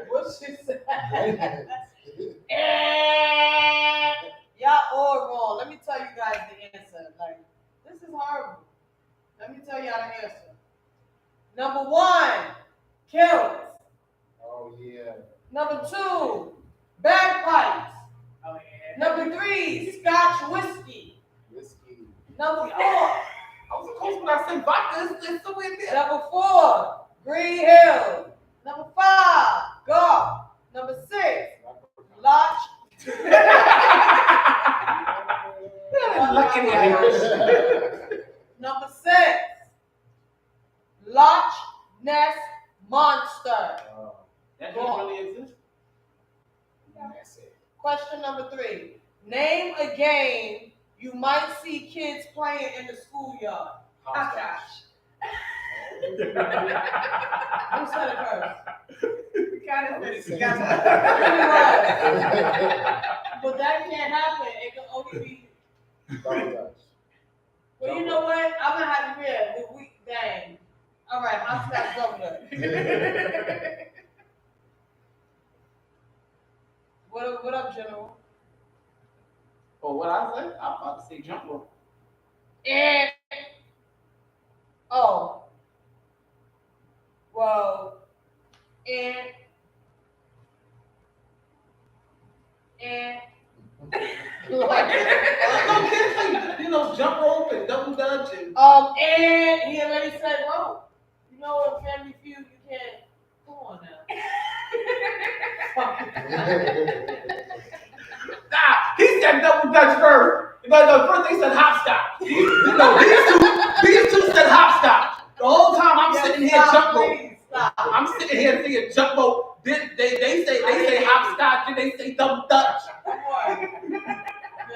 What she said? Redheads. Y'all all wrong. Let me tell you guys the answer. Like, this is horrible. Let me tell y'all the answer. Number 1, kills. Oh, yeah. Number 2, bagpipes. Oh, yeah. Number 3, Scotch whiskey. Whiskey. Number 4, I was close when I said vodka. It's so in there. Number 4, Green Hill. Number 5, golf. Number 6, lodge. Look at it. Number 6, Loch Ness Monster. That don't really exist. That's it. Question number 3, name a game you might see kids playing in the schoolyard. Hopscotch. Who said it first? Kind of But that can't happen. It can only be. Well, you know what? I'm gonna have to read. Dang. All right, hopscotch governor. What up, General? Oh, what I said? I'm about to say jump rope. And oh, well, and Like, you know, jump rope and double dutch and. and he already said rope. You know, in Family Feud, you can't. Come on now. Nah, he said double dutch first. But the first they said hopscotch. You know, these two said hopscotch. The whole time I'm sitting here jump rope. I'm sitting here thinking jump rope. Then they say hopscotch, then they say double dutch.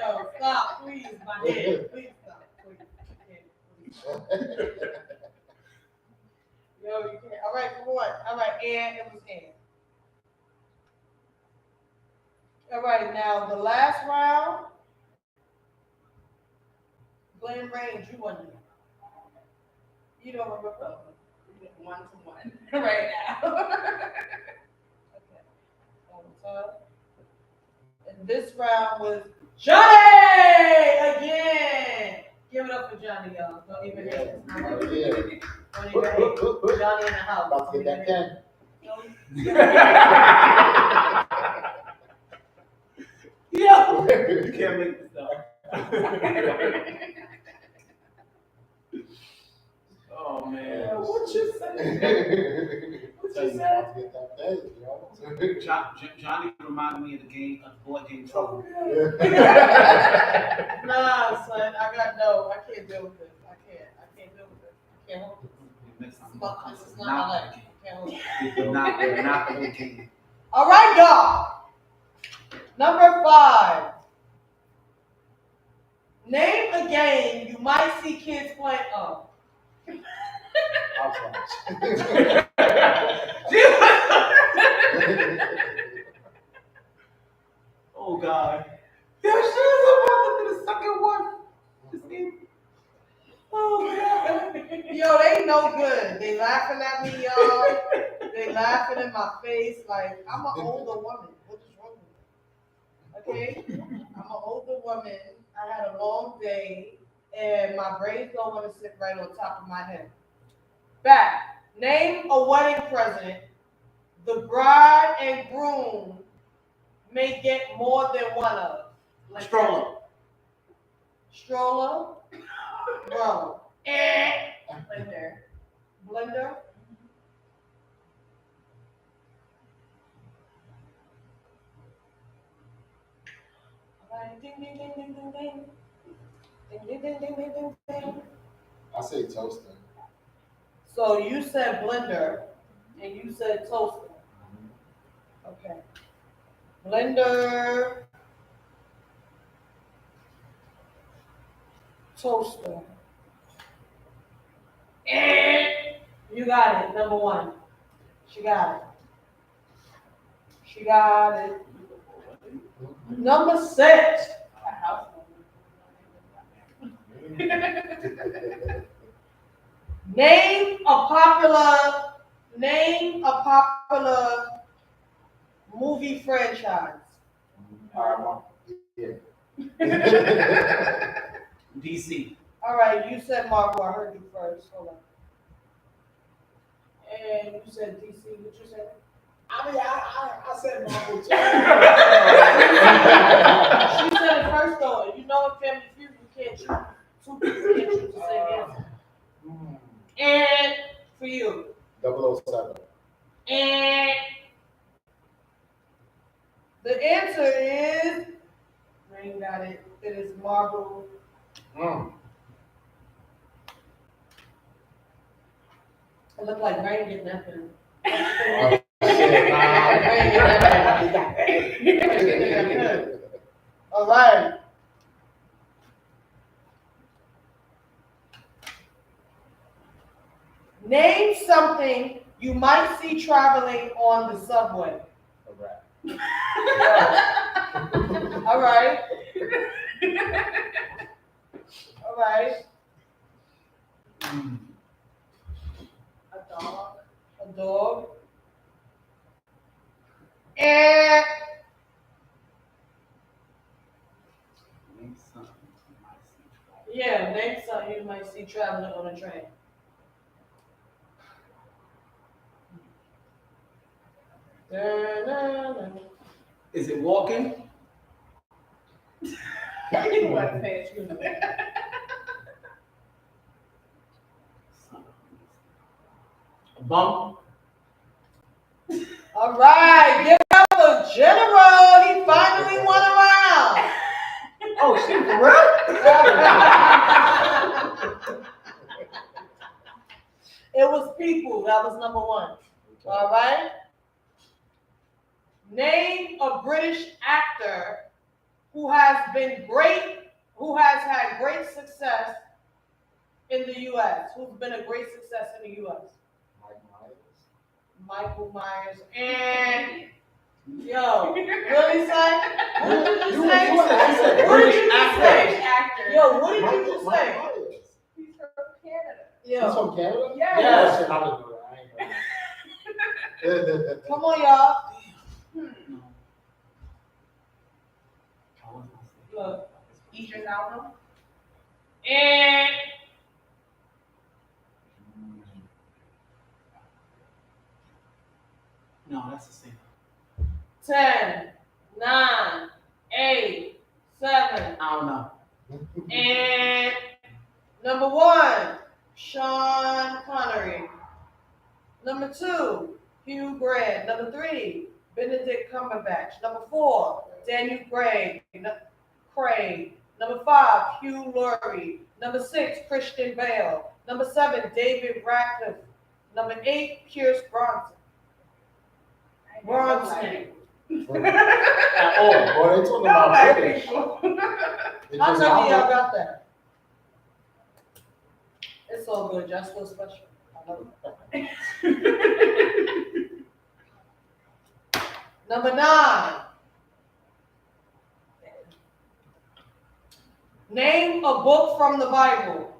Yo, stop, please, my head. Please stop, please. Yo, you can't. All right, come on. All right, and it was in. All right, now the last round. Glenn Range, you won. You don't remember. 1-1 Right now. Okay. And this round was Johnny again. Give it up for Johnny, y'all. Don't even hate it. Don't even hate. Johnny in the house. About to get that pen. Yeah. You can't make this up. Oh man. What you say? What you said? Get that pen, yo. Johnny reminded me of the board game Trouble. Nah, son, I can't deal with this. I can't deal with this. I can't hold this. This is not my life. I can't hold it. Not the game. All right, y'all. Number 5. Name a game you might see kids playing. Oh. Oh God. There she is about to do the second one. Oh God. Yo, they no good. They laughing at me, y'all. They laughing in my face like I'm an older woman. What is wrong with me? Okay? I'm an older woman. I had a long day and my braids don't want to sit right on top of my head. Back. Name a wedding present the bride and groom may get more than one of. Like Stroller. Stroller. Bro. Blender. Blender. Ding ding ding ding ding ding. Ding ding ding ding ding ding ding. I say toaster. So you said blender and you said toaster. Okay. Blender, toaster. And you got it, number 1. She got it. She got it. Number 6. Name a popular movie franchise. Yeah. DC. All right, you said Marvel. I heard you first. Hold on. And you said DC, what you said? I mean, I said Marvel too. She said it first though. You know in Family Feud you can't choose. Two people can't choose the same answer. And for you. 007. And the answer is, Rain got it. It is Marvel. It looked like Rain getting nothing. All right. Name something you might see traveling on the subway. A rat. All right. All right. A dog. A dog. And yeah, name something you might see traveling on a train. Is it walking? You wasn't paying attention. Bump. All right, give it up for General. He finally won a round. Oh, shit, for real? It was people. That was number one. All right. Name a British actor who has had great success in the U.S. Who's been a great success in the U.S. Michael Myers. And yo, really, son? What did you say? What did you say? Actor. Yo, what did you just say? He's from Canada. Yo, He's from Canada? Yes. Yes. I didn't know that. come on, y'all. Look. Idris Elba. And No, that's the same. 10, 9, 8, 7, I don't know. and number 1, Sean Connery. Number 2, Hugh Grant. Number 3, Benedict Cumberbatch. Number 4, Daniel Craig. Number 5, Hugh Laurie. Number 6, Christian Bale. Number 7, David Radcliffe. Number 8, Pierce Bronson. At all. Boy, they talking about British. How many of y'all got that? It's all good. Y'all still special. I love it. Number 9. Name a book from the Bible.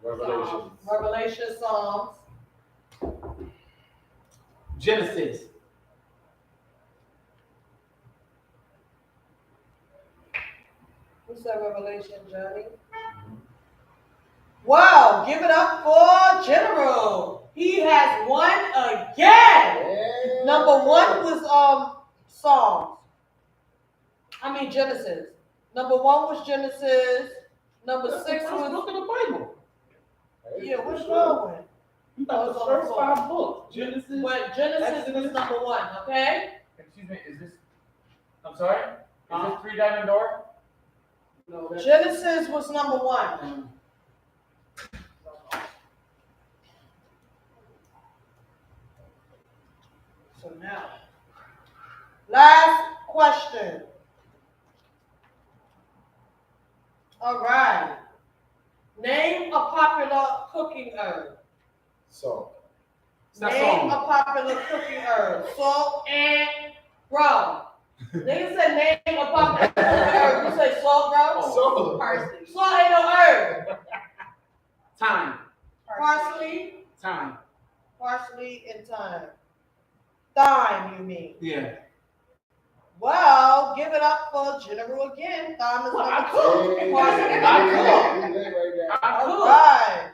Revelation. Revelation, Psalms. Genesis. Who said Revelation, Johnny? Wow, give it up for General. He has won again. Yeah. Number 1 was Psalms. Genesis. Number 1 was Genesis. Number 6 was was look at the Bible. yeah. What's wrong with? You got the first 5 books. Genesis. But Genesis was number 1. Okay. Excuse me, is this, I'm sorry? Is this 3 Diamond Door? No, that's Genesis was number 1. So now, last question. All right. Name a popular cooking herb. So, Name a popular cooking herb. Salt and bro. Nigga said name a popular cooking herb. You say salt, bro? so Parsley. Salt ain't no herb. time. Parsley. Time. Parsley and thyme. Thyme, you mean? Yeah. Well, give it up for General again. Thyme is Well, I number cook. 2. Parsley is number 4. I All cook. right.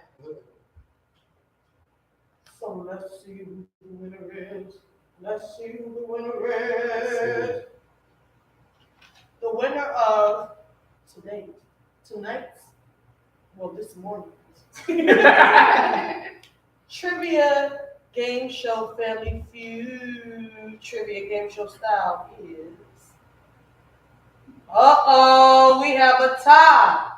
So let's see who the winner is. Let's see who the winner is. The winner of tonight's, well, this morning's trivia game show Family Feud trivia game show style is. We have a tie.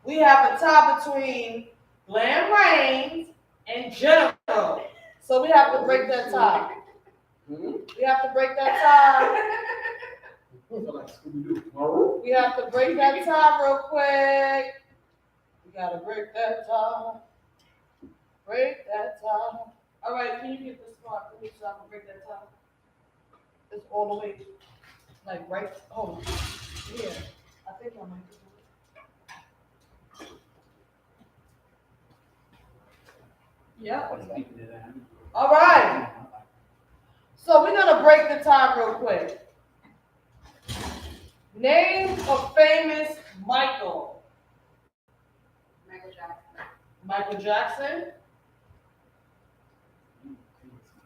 We have a tie between Glam Reigns and Jennifer. So we have to break that tie. We have to break that tie. We have to break that tie real quick. We gotta break that tie. Break that tie. All right, can you get this spot for me so I can break that tie? It's all the way, like right. Oh, yeah. I think I might do it. Yeah. All right. So we're gonna break the tie real quick. Name a famous Michael. Michael Jackson. Michael Jackson.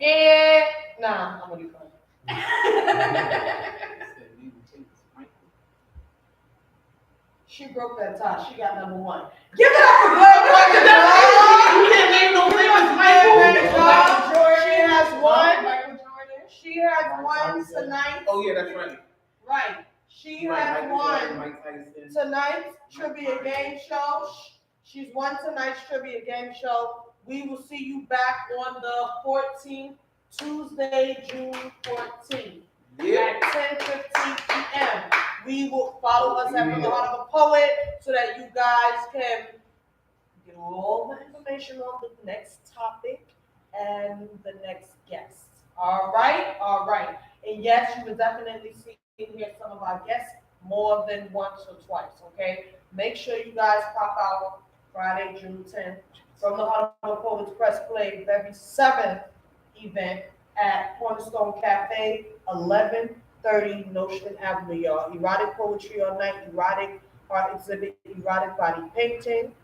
And nah, I'm gonna be funny. She broke that tie. She got number one. Give it up for Glam Reigns. You can't name no famous Michael. She has one. Michael Jordan. She has one tonight. Oh yeah, that's right. Right. She has won tonight's trivia game show. She's won tonight's trivia game show. We will see you back on the 14th, Tuesday, June 14th at 10:15 p.m. We will follow us at the Heart of a Poet so that you guys can get all the information on the next topic and the next guest. All right, all right. And yes, you will definitely see and hear some of our guests more than once or twice. Okay, make sure you guys pop out Friday, June 10th from the Heart of a Poet's Press Play, very 7th event at Cornerstone Cafe, 1130 Nostrand Avenue, y'all. Erotic poetry all night, erotic art exhibit, erotic body painting.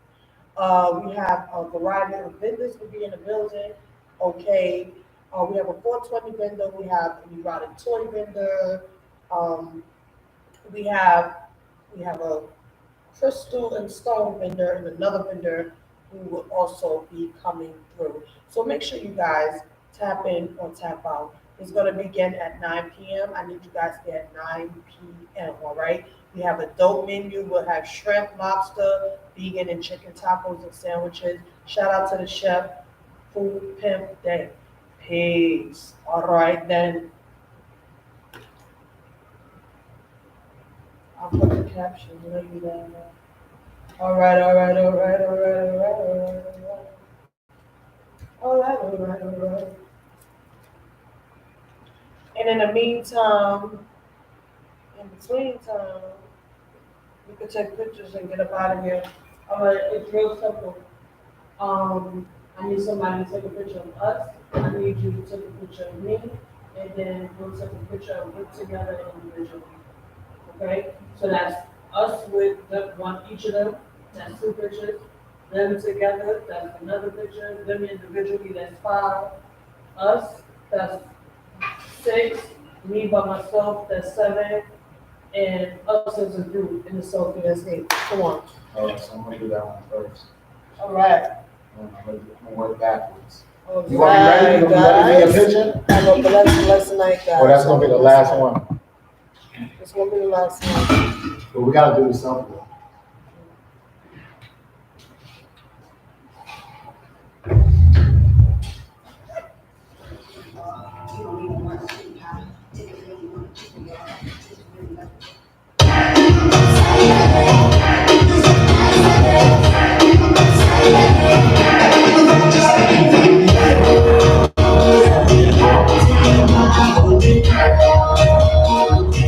We have a variety of vendors will be in the building. Okay. We have a 420 vendor. We have an erotic toy vendor. We have a crystal and stone vendor and another vendor who will also be coming through. So make sure you guys tap in or tap out. It's going to begin at 9 p.m. I need you guys to get 9 p.m. All right. We have a dope menu. We'll have shrimp, lobster, vegan, and chicken tacos and sandwiches. Shout out to the chef, Food Pimp Day. Peace. All right then. I'll put the caption. Maybe then. All right. And in the meantime, in between time, you can take pictures and get up out of here. All right, it's real simple. I need somebody to take a picture of us. I need you to take a picture of me, and then we'll take a picture of it together individually. Okay, so that's us with each of them. That's 2 pictures. Them together, that's another picture. Them individually, that's 5. Us, that's 6. Me by myself, that's 7. And us as a group in the selfie, that's 8. Come on. All right, so I'm gonna do that one first. All right. I'm gonna work backwards. All You want me ready? You want me ready to take a picture? Have a blessed night, guys. Oh, that's gonna be the last one. It's gonna be the last one. But we gotta do the selfie.